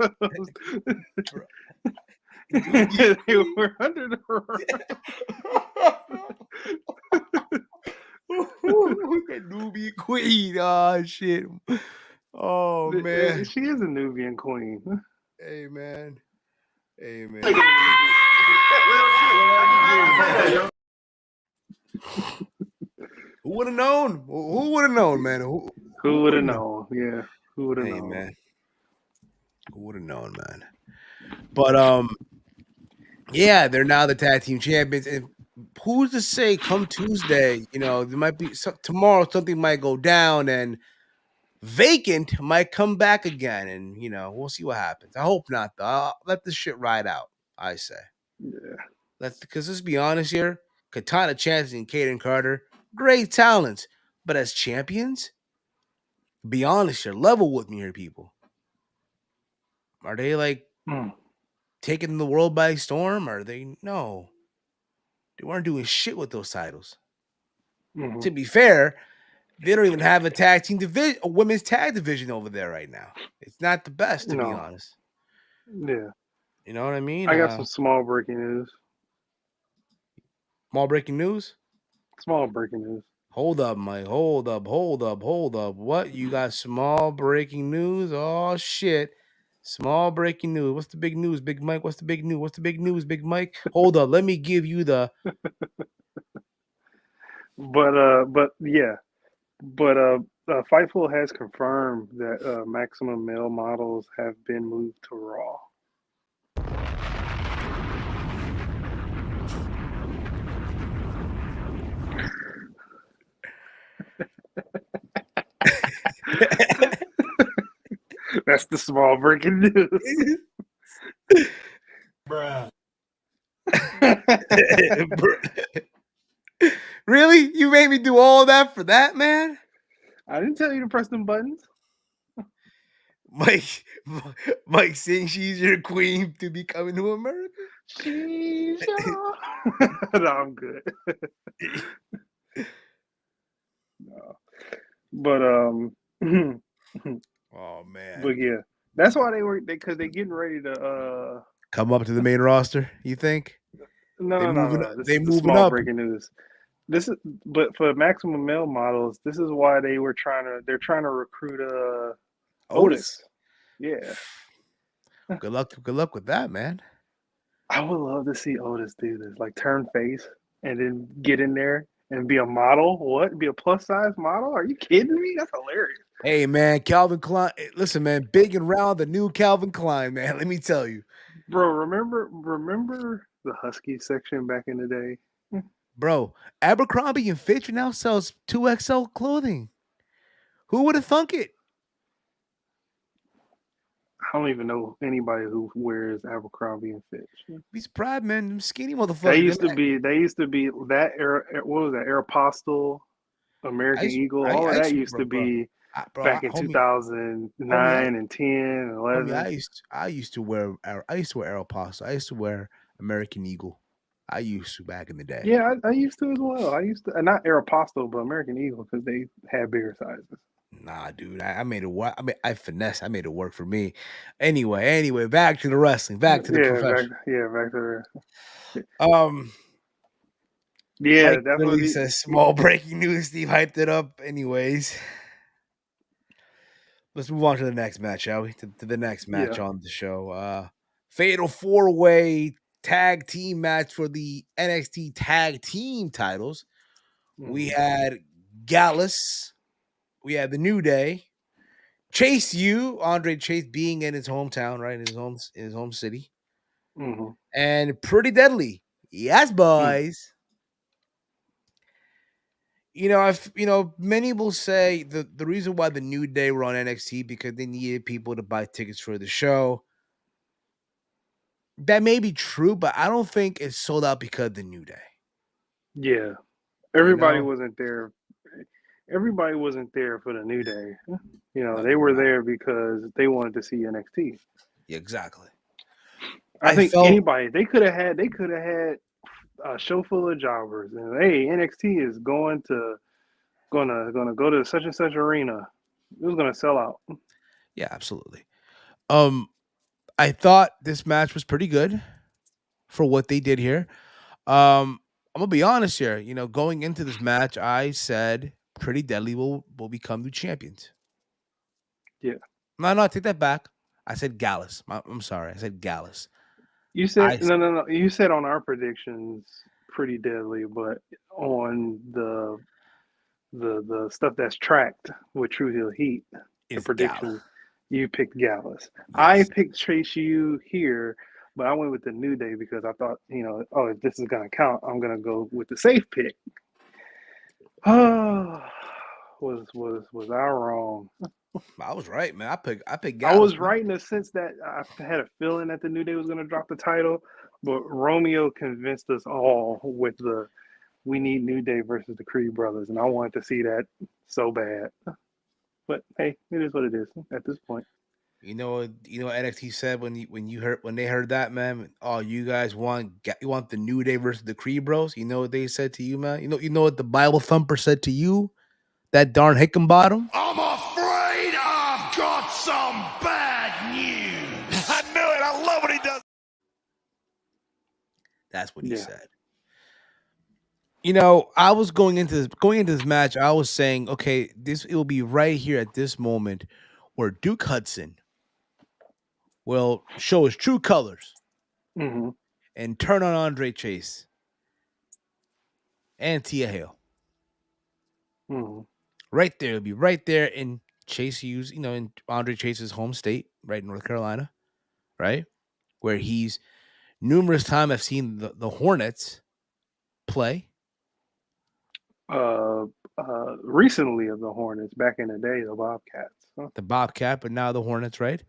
They were under the ropes. That Nubian queen. Oh shit. Oh man. She is a Nubian queen. Hey man. Who would have known? Who would have known, man? Who would have known? Yeah. Who would have known? Man. Who would have known, man? But yeah, they're now the tag team champions. And who's to say come Tuesday, you know, there might be tomorrow something might go down and Vacant might come back again, and you know, we'll see what happens. I hope not, though. I'll let this shit ride out, I say. Yeah. Because let's be honest here, Katana Chance and Kaden Carter, great talents. But as champions, be honest here, level with me here, people. Are they like taking the world by storm? Or are they no? They weren't doing shit with those titles. To be fair, they don't even have a tag team division, a women's tag division over there right now. It's not the best, to be honest. Yeah. You know what I mean? I got some small breaking news. Small breaking news? Small breaking news. Hold up, Mike. Hold up. What? You got small breaking news? Oh, shit. Small breaking news. What's the big news, Big Mike? What's the big news? What's the big news, Big Mike? Hold up. Let me give you the. But yeah, but Fightful has confirmed that Maximum Male models have been moved to Raw. That's the small breaking news. Bruh. Really? You made me do all that for that, man? I didn't tell you to press them buttons. Mike, Mike saying she's your queen to be coming to America? She's your... No, I'm good. No. But Oh man. but yeah, that's why because they're getting ready to Come up to the main roster, you think? no. This They is the moving small up. breaking news. This is but for Maximum Male models, this is why they're trying to recruit Otis. Yeah. Good luck with that, man. I would love to see Otis do this, like turn face and then get in there and be a model. What? Be a plus size model? Are you kidding me? That's hilarious. Hey man, Calvin Klein. Listen, man, big and round, the new Calvin Klein, man. Let me tell you. Bro, remember the Husky section back in the day? Bro, Abercrombie and Fitch now sells 2XL clothing. Who would have thunk it? I don't even know anybody who wears Abercrombie and Fitch. Be surprised, man. Them skinny They motherfuckers. used to be that era. What was that? Aeropostale, I American used, Eagle. All of I that used, used to be back in homie, homie, 2009 and 10 and homie, 11. I used to wear Aeropostale. I used to wear American Eagle. I used to back in the day. Yeah, I used to as well. I used to, not Aeropostale, but American Eagle because they had bigger sizes. Nah, dude, I made it work. I finessed. I made it work for me. Anyway, back to the wrestling. Back to the profession. Back to Mike that's what literally says small breaking news. Steve hyped it up. Anyways, let's move on to the next match, shall we? To the next match on the show. Fatal 4-way tag team match for the NXT tag team titles. We had Gallus. We had the New Day. Chase U, Andre Chase being in his hometown, right? In his home city. And Pretty Deadly. Yes, boys. Many will say the reason why the New Day were on NXT because they needed people to buy tickets for the show. That may be true, but I don't think it's sold out because of the New Day. Yeah. Everybody wasn't there. Everybody wasn't there for the New Day. They were there because they wanted to see NXT. Yeah, exactly. I think anybody they could have had a show full of jobbers and hey, NXT is gonna go to such and such arena. It was gonna sell out. Yeah, absolutely. I thought this match was pretty good for what they did here. I'm gonna be honest here. Going into this match, I said Pretty Deadly will become the champions. Yeah. No, take that back. I said Gallus. I'm sorry. I said Gallus. You said no. You said on our predictions, Pretty Deadly, but on the stuff that's tracked with True Hill Heat, the predictions, you picked Gallus. Yes. I picked Chase U here, but I went with the New Day because I thought, if this is gonna count, I'm gonna go with the safe pick. Oh, was I wrong? I was right, man. I picked Gallus. I was right in the sense that I had a feeling that the New Day was gonna drop the title, but Romeo convinced us all with we need New Day versus the Creed brothers, and I wanted to see that so bad. But hey, it is what it is at this point. You know what NXT said when they heard that, man. Oh, you guys want the New Day versus the Creed Bros? You know what they said to you, man. You know what the Bible thumper said to you, that darn Hickenbottom. I'm afraid I've got some bad news. I knew it. I love what he does. That's what he said. I was going into this match. I was saying, okay, it will be right here at this moment where Duke Hudson will show his true colors Mm-hmm. and turn on Andre Chase and Tia Hale. Mm-hmm. Right there, it'll be right there in Chase Hughes, in Andre Chase's home state, right in North Carolina, right? Where he's numerous times I've seen the Hornets play. Recently of the Hornets, back in the day, the Bobcats. Huh? The Bobcat, but now the Hornets, right?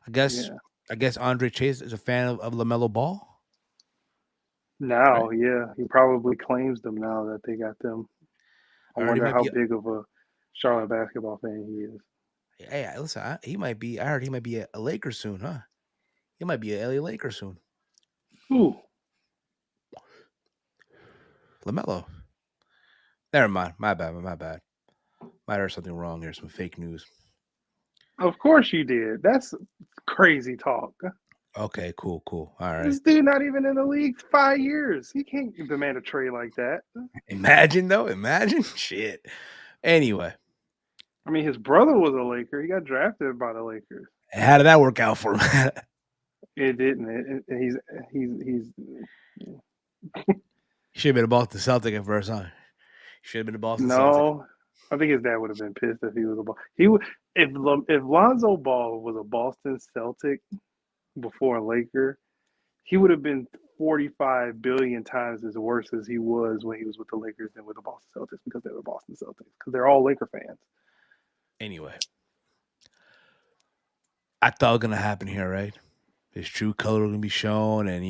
I guess Yeah. I guess Andre Chase is a fan of LaMelo Ball, right? Now, yeah, he probably claims them now that they got them. I I heard he wonder might how be. big of a Charlotte basketball fan he is. Hey, listen, he might be. I heard he might be a Laker soon, huh? He might be a LA Laker soon. Ooh, LaMelo. Never mind. My bad. My bad. Might heard something wrong here. Some fake news. of course you did. That's crazy talk. Okay, cool. All right. This dude not even in the league 5 years. He can't demand a trade like that. Imagine though. Imagine shit. Anyway, I mean, his brother was a Laker. He got drafted by the Lakers. how did that work out for him? It didn't. He's. He should have been a Boston Celtic at first, huh? Should have been a Boston Celtic. No, I think his dad would have been pissed if he was a ball. He would if Lonzo Ball was a Boston Celtic before a Laker, he would have been 45 billion times as worse as he was when he was with the Lakers than with the Boston Celtics because they were Boston Celtics because they're all Laker fans. Anyway, I thought it was gonna happen here, right? His true color was gonna be shown, and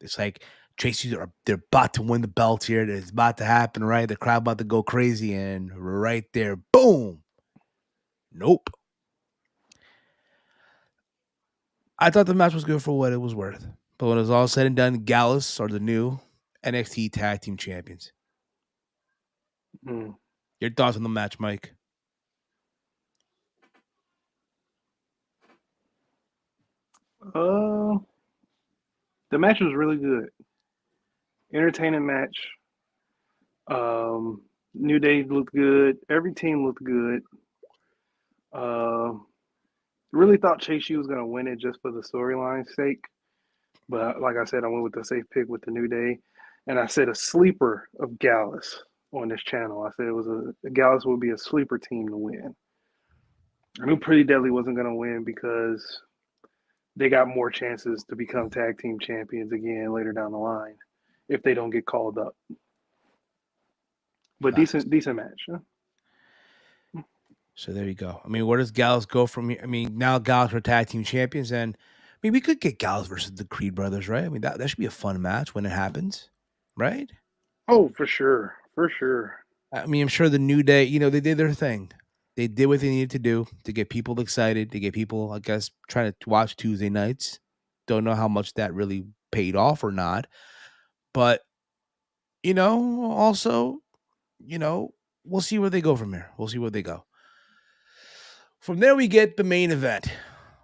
it's like Tracy they're about to win the belt here. It's about to happen, right? The crowd about to go crazy, and right there, boom. Nope. I thought the match was good for what it was worth. But when it was all said and done, Gallus are the new NXT Tag Team Champions. Mm. Your thoughts on the match, Mike? The match was really good. Entertaining match. New Day looked good. Every team looked good. Really thought Chase U was gonna win it just for the storyline's sake, but like I said, I went with the safe pick with the New Day, and I said a sleeper of Gallus on this channel. I said it was a Gallus would be a sleeper team to win. I knew Pretty Deadly wasn't gonna win because they got more chances to become tag team champions again later down the line if they don't get called up. But Facts. decent match. Huh? So there you go. I mean, where does Gallus go from here? I mean, now Gallus are tag team champions, and I mean, we could get Gallus versus the Creed brothers, right? I mean, that should be a fun match when it happens, right? Oh, for sure, for sure. I mean, I'm sure the New Day, they did their thing. They did what they needed to do to get people excited, to get people, I guess, trying to watch Tuesday nights. Don't know how much that really paid off or not. But, also, we'll see where they go from here. We'll see where they go. From there, we get the main event.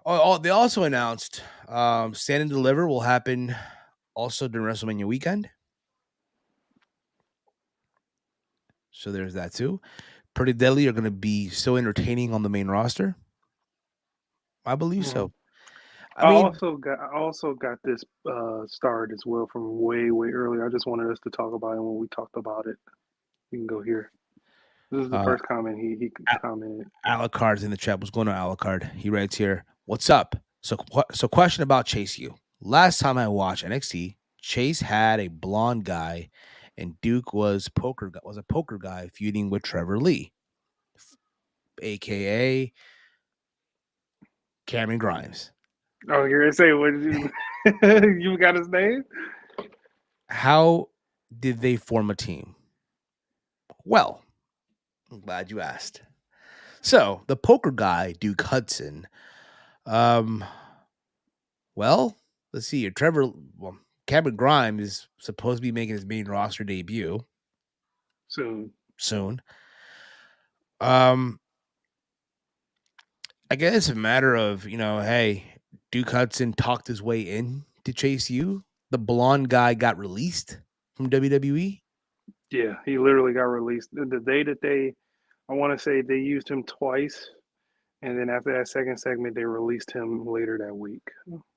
They also announced Stand and Deliver will happen also during WrestleMania weekend. So there's that too. Pretty Deadly are going to be so entertaining on the main roster. I believe so. I also got this started as well from way earlier. I just wanted us to talk about it when we talked about it. You can go here. This is the first comment he commented. Alucard's in the chat. What's going on, Alucard? He writes here, "What's up?" So question about Chase U. Last time I watched NXT, Chase had a blonde guy, and Duke was a poker guy feuding with Trevor Lee, aka Cameron Grimes. Oh, you're gonna say what? You got his name? How did they form a team? Well, I'm glad you asked. So the poker guy, Duke Hudson. Well, let's see here. Cameron Grimes is supposed to be making his main roster debut soon. I guess it's a matter of, hey, Duke Hudson talked his way in to Chase U. The blonde guy got released from WWE. Yeah, he literally got released the day that I want to say they used him twice, And then after that second segment, they released him later that week.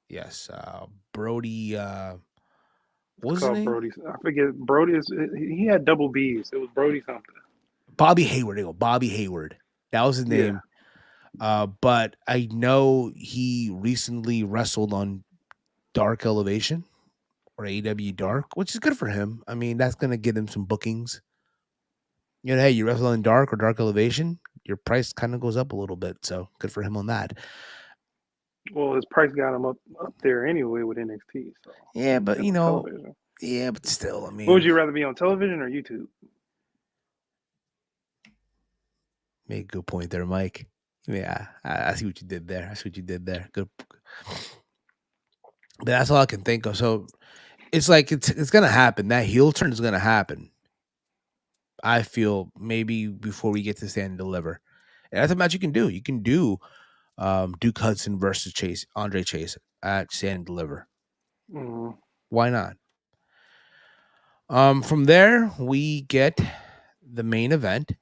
Yes, Brody. What It's was his called name? Brody. I forget. Brody is. He had double B's. It was Brody something. Bobby Hayward. There you go. Bobby Hayward. That was his Yeah. name. But I know he recently wrestled on Dark Elevation or AW Dark, which is good for him. I mean, that's gonna get him some bookings. You know, hey, you wrestle in Dark or Dark Elevation, your price kind of goes up a little bit. So good for him on that. Well, his price got him up there anyway with NXT. So Yeah, but and on television. yeah, but still, I What would mean, you rather be on television or YouTube? make a good point there, Mike. Yeah, I see what you did there. I see what you did there. Good. But that's all I can think of. So it's like it's gonna happen. That heel turn is gonna happen. I feel maybe before we get to Stand and Deliver. And that's a match you can do. You can do Duke Hudson versus Andre Chase at Stand and Deliver. Mm-hmm. Why not? From there we get the main event,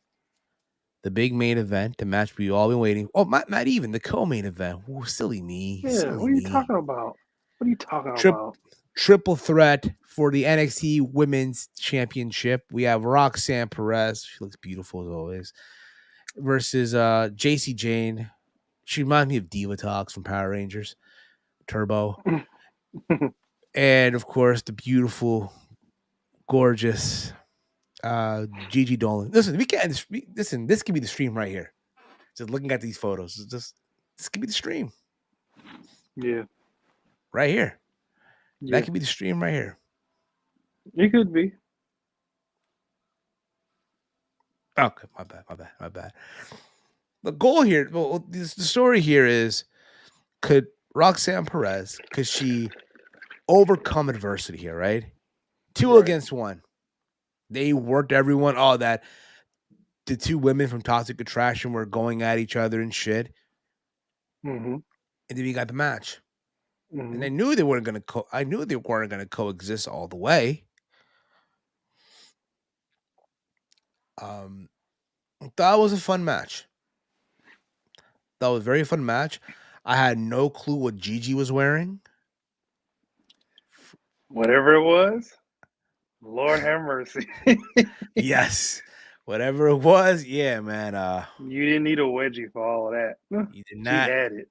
the big main event, the match we all been waiting. Oh, not even the co-main event. Ooh, silly me, Yeah. silly What are you me. talking about? What are you talking Trip about? Triple threat for the NXT Women's Championship. We have Roxanne Perez. She looks beautiful as always. Versus JC Jane. She reminds me of Diva Talks from Power Rangers, Turbo. And of course, the beautiful, gorgeous Gigi Dolan. Listen, we can't listen, this could be the stream right here. Just looking at these photos. This could be the stream. Yeah. Right here. Yeah. That could be the stream right here. It could be. Okay, my bad. The goal here, well, the story here is, could Roxanne Perez, could she overcome adversity here, right? Two Right. against one. They worked everyone. Oh, that the two women from Toxic Attraction were going at each other and shit. Mm-hmm. And then we got the match. Mm-hmm. And I knew they weren't gonna coexist all the way. That was a fun match. That was a very fun match. I had no clue what Gigi was wearing. Whatever it was, Lord have mercy. Yes. Whatever it was, yeah, man. You didn't need a wedgie for all of that. You did She not. had it.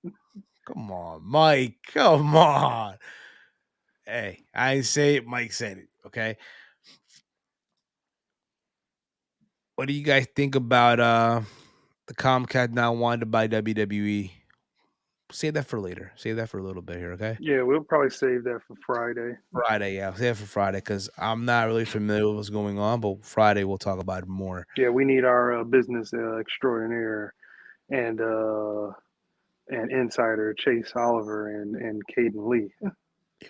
Come on, Mike. Come on. Hey, I didn't say it. Mike said it. Okay. What do you guys think about the Comcast now wanted by WWE? Save that for later. Save that for a little bit here, okay? Yeah, we'll probably save that for Friday. Friday, yeah. Save it for Friday because I'm not really familiar with what's going on, but Friday we'll talk about it more. Yeah, we need our business extraordinaire and insider Chase Oliver and Caden Lee.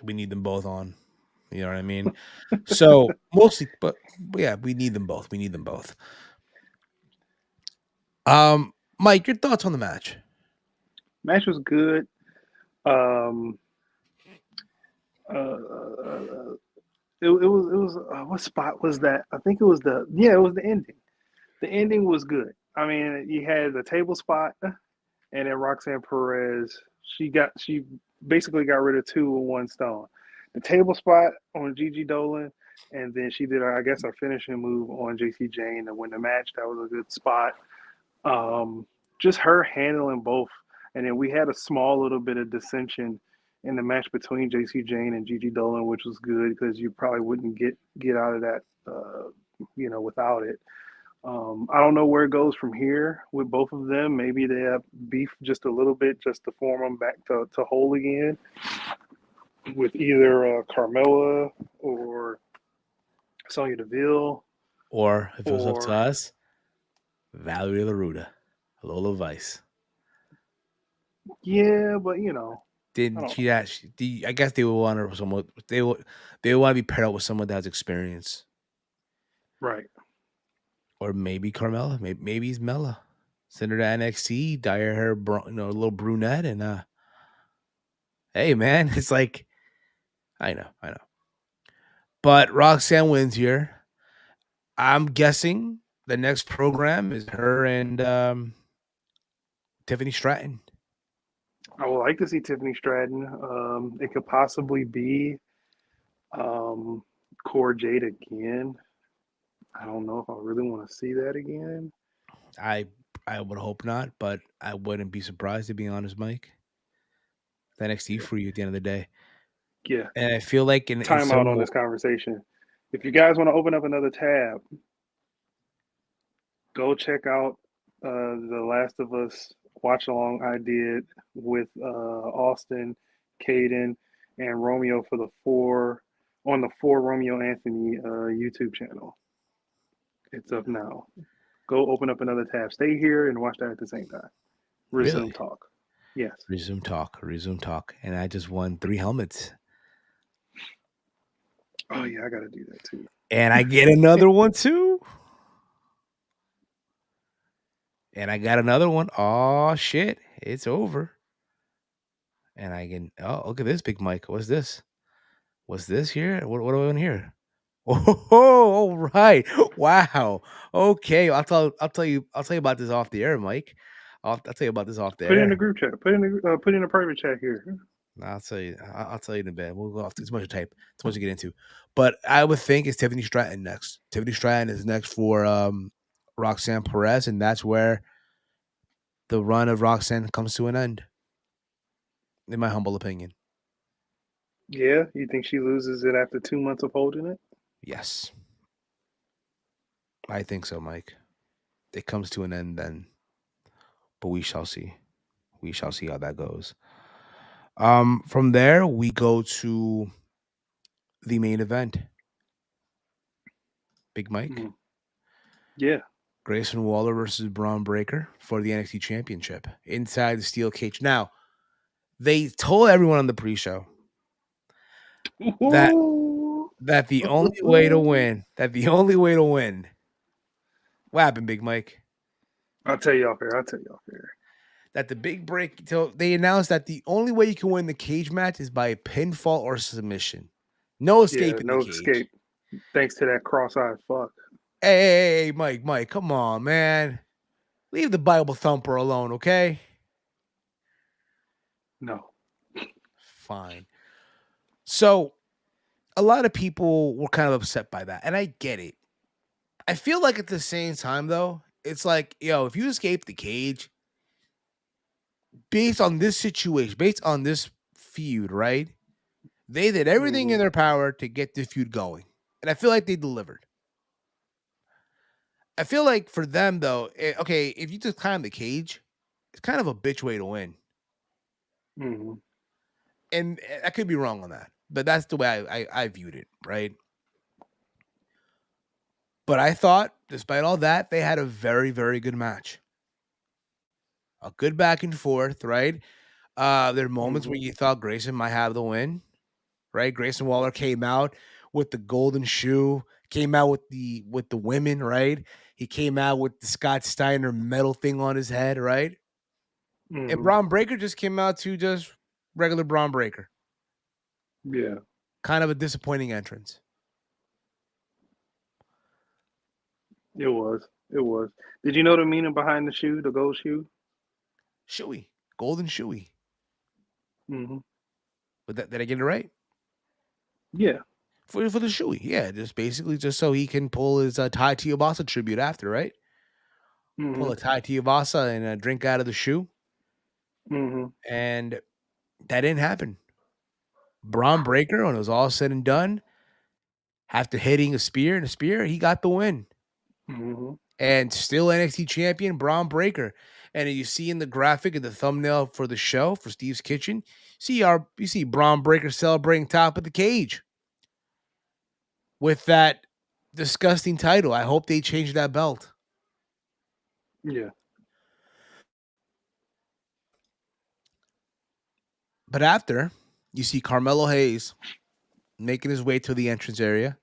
We need them both on. You know what I mean? So mostly, but yeah, we need them both. We need them both. Mike, your thoughts on the match? Match was good. It was what spot was that? I think it was it was the ending. The ending was good. I mean, you had the table spot, and then Roxanne Perez. She basically got rid of two in one stone. The table spot on Gigi Dolan, and then she did, I guess, a finishing move on JC Jane to win the match. That was a good spot. Just her handling both, and then we had a small little bit of dissension in the match between JC Jane and Gigi Dolan, which was good because you probably wouldn't get out of that, without it. I don't know where it goes from here with both of them. Maybe they have beef just a little bit just to form them back to whole again with either Carmella or Sonya Deville. Or if it was up to Or us, Valerie LaRuda, Lola Vice. yeah, but Didn't she actually? I guess they would want her someone. They want to be paired up with someone that has experience, right. or maybe Carmella. Maybe it's Mella. Send her to NXT, dye her hair, a little brunette, and hey, man, it's like I know. But Roxanne wins here. I'm guessing the next program is her and Tiffany Stratton. I would like to see Tiffany Stratton. It could possibly be Core Jade again. I don't know if I really want to see that again. I I would hope not, but I wouldn't be surprised, to be honest, Mike. The NXT Yeah, for you at the end of the day. yeah. And I feel like in Time out some on this conversation. If you guys want to open up another tab, go check out the Last of Us watch along I did with Austin, Caden, and Romeo for the four Romeo Anthony YouTube channel. It's up now. Go open up another tab. Stay here and watch that at the same time. Resume really talk. Yes. resume talk, and I just won 3 helmets, Oh yeah, I gotta do that too. and I get another one too, and I got another one. Oh shit, it's over, and I can. Oh, look at this, Big Mike. What's this? What's this here? What do I want here? Oh, all right. Wow. Okay. I'll tell you about this off the air, Mike. I'll tell you about this off the Put it in the air. group chat. Put in a private chat here. I'll tell you. I'll tell you in a bit. We'll go off. It's much to type. It's much to get into. But I would think it's Tiffany Stratton next. Tiffany Stratton is next for Roxanne Perez, and that's where the run of Roxanne comes to an end. In my humble opinion, Yeah, you think she loses it after 2 months of holding it? yes, I think so, Mike. It comes to an end then, but we shall see. We shall see how that goes. From there, we go to the main event. Big Mike, Mm. Yeah. Grayson Waller versus Braun Breaker for the NXT Championship inside the steel cage. Now, they told everyone on the pre-show that Ooh. that the only way to win, what happened, Big Mike? I'll tell you off here. That the big break. So they announced that the only way you can win the cage match is by pinfall or submission. No escape Yeah, in the no cage. escape. Thanks to that cross-eyed fuck. Hey, Mike, come on, man. Leave the Bible thumper alone, okay? No. Fine. So, a lot of people were kind of upset by that, and I get it. I feel like at the same time, though, it's like, if you escape the cage, based on this situation, based on this feud, right? They did everything in Mm-hmm. their power to get the feud going, and I feel like they delivered. I feel like for them, though, okay, if you just climb the cage, it's kind of a bitch way to win. Mm-hmm. And I could be wrong on that, but that's the way I viewed it, right? But I thought, despite all that, they had a very, very good match. A good back and forth, right? There are moments where Mm-hmm. you thought Grayson might have the win, right? Grayson Waller came out with the golden shoe, came out with the women, right? He came out with the Scott Steiner medal thing on his head, right? And Mm-hmm. Braun Breaker just came out to just regular Braun Breaker. Yeah. Kind of a disappointing entrance. It was. Did you know the meaning behind the shoe, the gold shoe? Shoey. Golden shoey. Mm-hmm. But did I get it right? Yeah. For the shoey. Yeah, just basically just so he can pull his Ty Tiabasa tribute after, right? Mm-hmm. Pull a Ty Tiabasa and drink out of the shoe. Mm-hmm. And that didn't happen. Braun Breaker, when it was all said and done, after hitting a spear, he got the win. Mm-hmm. And still NXT champion, Braun Breaker. And you see in the graphic of the thumbnail for the show, for Steve's Kitchen, you see Braun Breaker celebrating top of the cage with that disgusting title. I hope they change that belt. Yeah. But after, you see Carmelo Hayes making his way to the entrance area.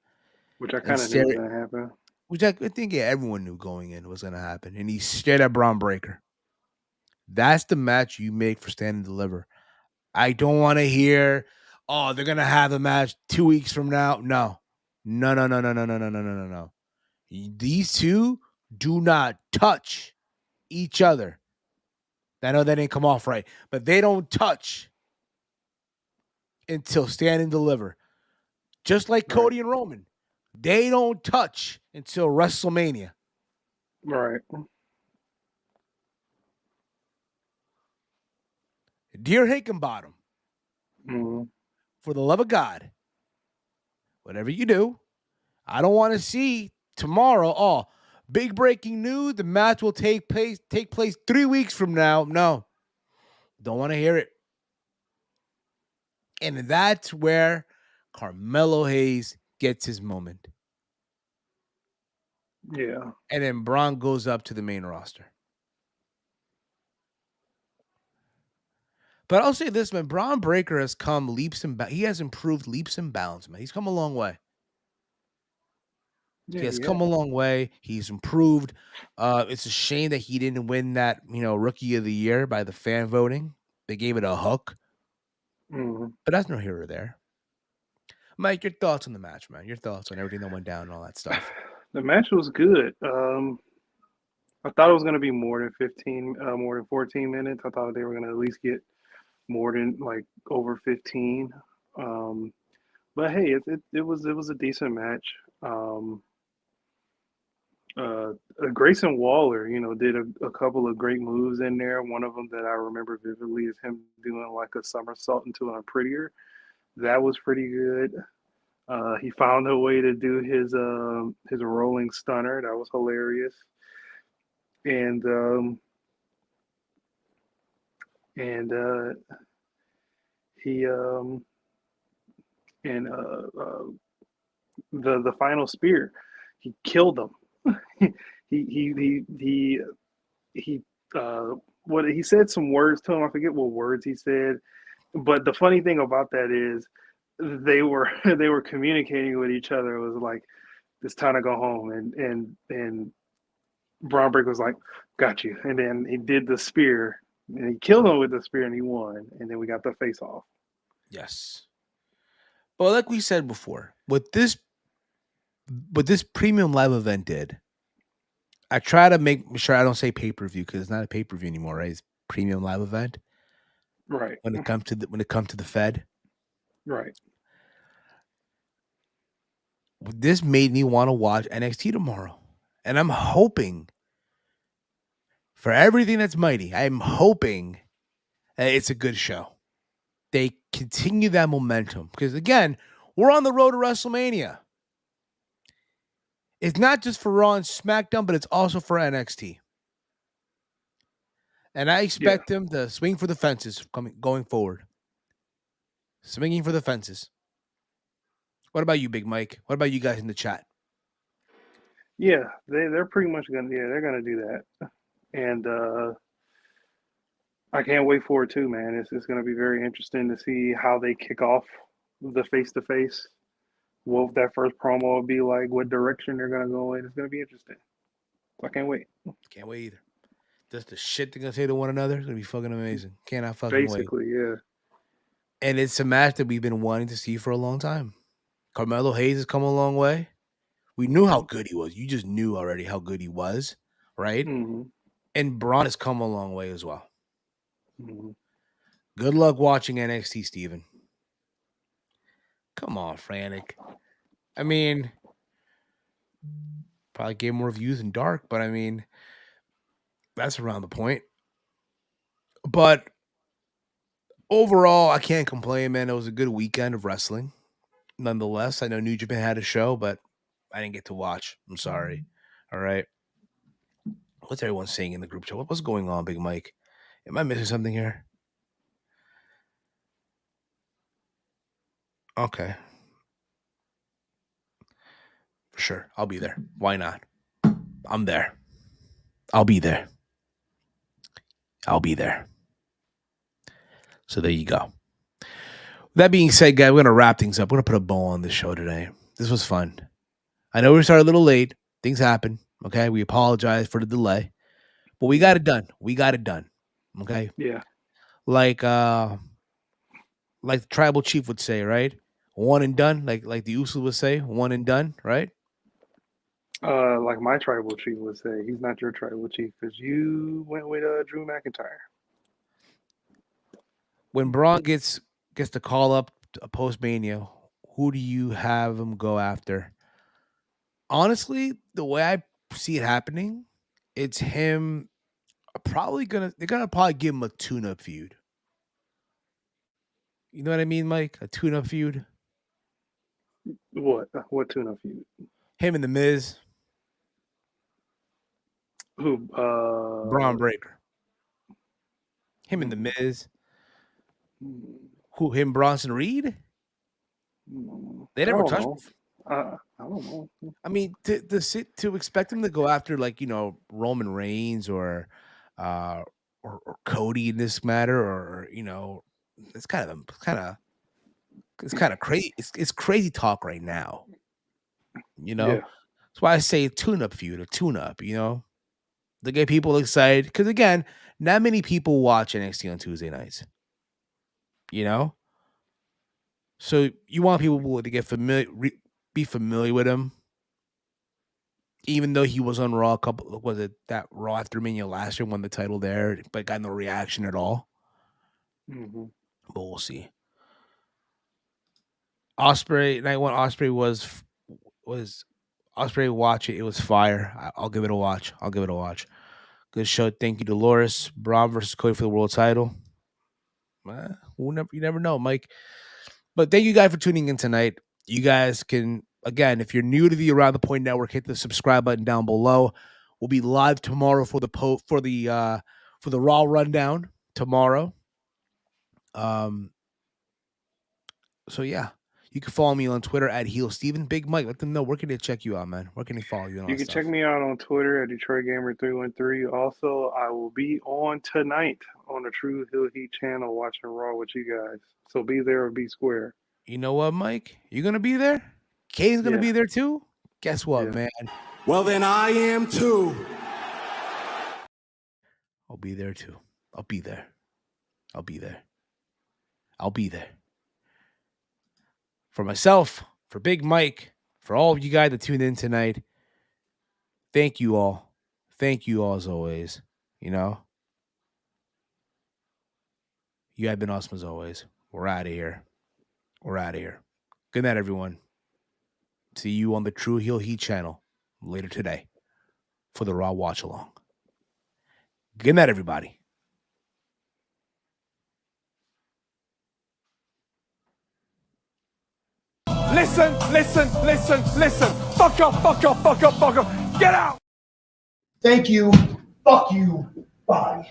Which I And kind of knew was going to happen. which I think everyone knew going in was going to happen. And he stared at Braun Breaker. That's the match you make for Stand and Deliver. I don't want to hear, oh, they're going to have a match 2 weeks from now. No. No. These two do not touch each other. I know that didn't come off right, but they don't touch until Stand and Deliver. Just like Right. Cody and Roman. They don't touch until WrestleMania. Right. Dear Hickenbottom, Mm-hmm. for the love of God, whatever you do, I don't want to see tomorrow. Oh, big breaking news: the match will take place 3 weeks from now. No, don't want to hear it. And that's where Carmelo Hayes gets his moment. Yeah. And then Braun goes up to the main roster. But I'll say this, man. Braun Breaker has come leaps and bounds. He has improved leaps and bounds, man. He's come a long way. Yeah. He has Yeah. come a long way. He's improved. It's a shame that he didn't win that, Rookie of the Year by the fan voting. They gave it a hook. Mm-hmm. But that's no here or there. Mike, your thoughts on the match, man. Your thoughts on everything that went down and all that stuff. The match was good. I thought it was going to be more than 14 minutes. I thought they were going to at least get more than like over 15. Um, but hey, it was a decent match. Um, Grayson Waller, did a couple of great moves in there. One of them that I remember vividly is him doing like a somersault into an Unprettier. That was pretty good. He found a way to do his rolling stunner. That was hilarious. And and he and the final spear, he killed him. he he what he said some words to him. I forget what words he said, but the funny thing about that is they were they were communicating with each other. It was like, it's time to go home, and Braun Breaker was like, got you, and then he did the spear and he killed him with the spear and he won, and then we got the face off. Yes. But like we said before, what this premium live event did, I try to make sure I don't say pay-per-view because it's not a pay-per-view anymore, right? It's premium live event. Right. When it comes to the Fed, Right. this made me want to watch NXT tomorrow. And I'm hoping for everything that's mighty. I'm hoping that it's a good show. They continue that momentum because, again, we're on the road to WrestleMania. It's not just for Raw and SmackDown, but it's also for NXT. And I expect them to swing for the fences going forward. Swinging for the fences. What about you, Big Mike? What about you guys in the chat? Yeah, they're pretty much they're gonna do that, and I can't wait for it too, man. It's gonna be very interesting to see how they kick off the face to face. What that first promo will be like, what direction they're gonna go in. It's gonna be interesting. So I can't wait. Can't wait either. Just the shit they're gonna say to one another is gonna be fucking amazing. Cannot fucking wait. Basically, yeah. And it's a match that we've been wanting to see for a long time. Carmelo Hayes has come a long way. We knew how good he was. You just knew already how good he was, right? Mm-hmm. And Braun has come a long way as well. Mm-hmm. Good luck watching NXT, Steven. Come on, Frantic. I mean, probably gave more views than Dark, but I mean, that's around the point. But overall, I can't complain, man. It was a good weekend of wrestling. Nonetheless, I know New Japan had a show, but I didn't get to watch. I'm sorry. All right. What's everyone saying in the group chat? What's going on, Big Mike? Am I missing something here? Okay. For sure. I'll be there. Why not? I'm there. I'll be there. I'll be there. So there you go. That being said, guys, we're going to wrap things up. We're going to put a bow on this show today. This was fun. I know we started a little late. Things happen. Okay. We apologize for the delay, but we got it done. We got it done. Okay. Yeah. Like the tribal chief would say, right? One and done. Like the Usos would say, one and done, right? Like my tribal chief would say, he's not your tribal chief because you went with Drew McIntyre. when Braun gets the call up post Mania, who do you have him go after? Honestly, the way I see it happening, it's him they're gonna probably give him a tune-up feud. You know what I mean, Mike? A tune-up feud. What? What tune-up feud? Him and the Miz, Who? Braun Breaker. Him and the Miz. Who? Him, Bronson Reed. They never touched. I don't know. I mean, to expect him to go after Roman Reigns or Cody in this matter, or it's kind of crazy. It's crazy talk right now. Yeah. That's why I say a tune-up feud, a tune-up. To get people excited, because again, not many people watch NXT on Tuesday nights. So you want people to get be familiar with him, even though he was on Raw that Raw after Mania last year, won the title there, but got no reaction at all. Mm-hmm. But we'll see. Ospreay, night one, Ospreay was Ospreay. Watch it. It was fire. I'll give it a watch. Good show. Thank you, Dolores. Braun versus Cody for the world title. You never know, Mike. But thank you guys for tuning in tonight. You guys can, again, if you're new to the Around the Point Network, hit the subscribe button down below. We'll be live tomorrow for the Raw rundown tomorrow. So yeah, you can follow me on Twitter at HeelSteven. Big Mike, let them know where can they check you out, man. Where can they follow you? You can check me out on Twitter at DetroitGamer313. Also, I will be on tonight on the True Heel Heat channel watching Raw with you guys. So be there or be square. You know what, Mike? You gonna be there? Kane's gonna be there too? Guess what, man? Well, then I am too. I'll be there too. I'll be there. For myself, for Big Mike, for all of you guys that tuned in tonight, thank you all. Thank you all as always. You have been awesome as always. We're out of here. Good night, everyone. See you on the True Heel Heat channel later today for the Raw Watch Along. Good night, everybody. Listen. Fuck up. Get out. Thank you. Fuck you. Bye.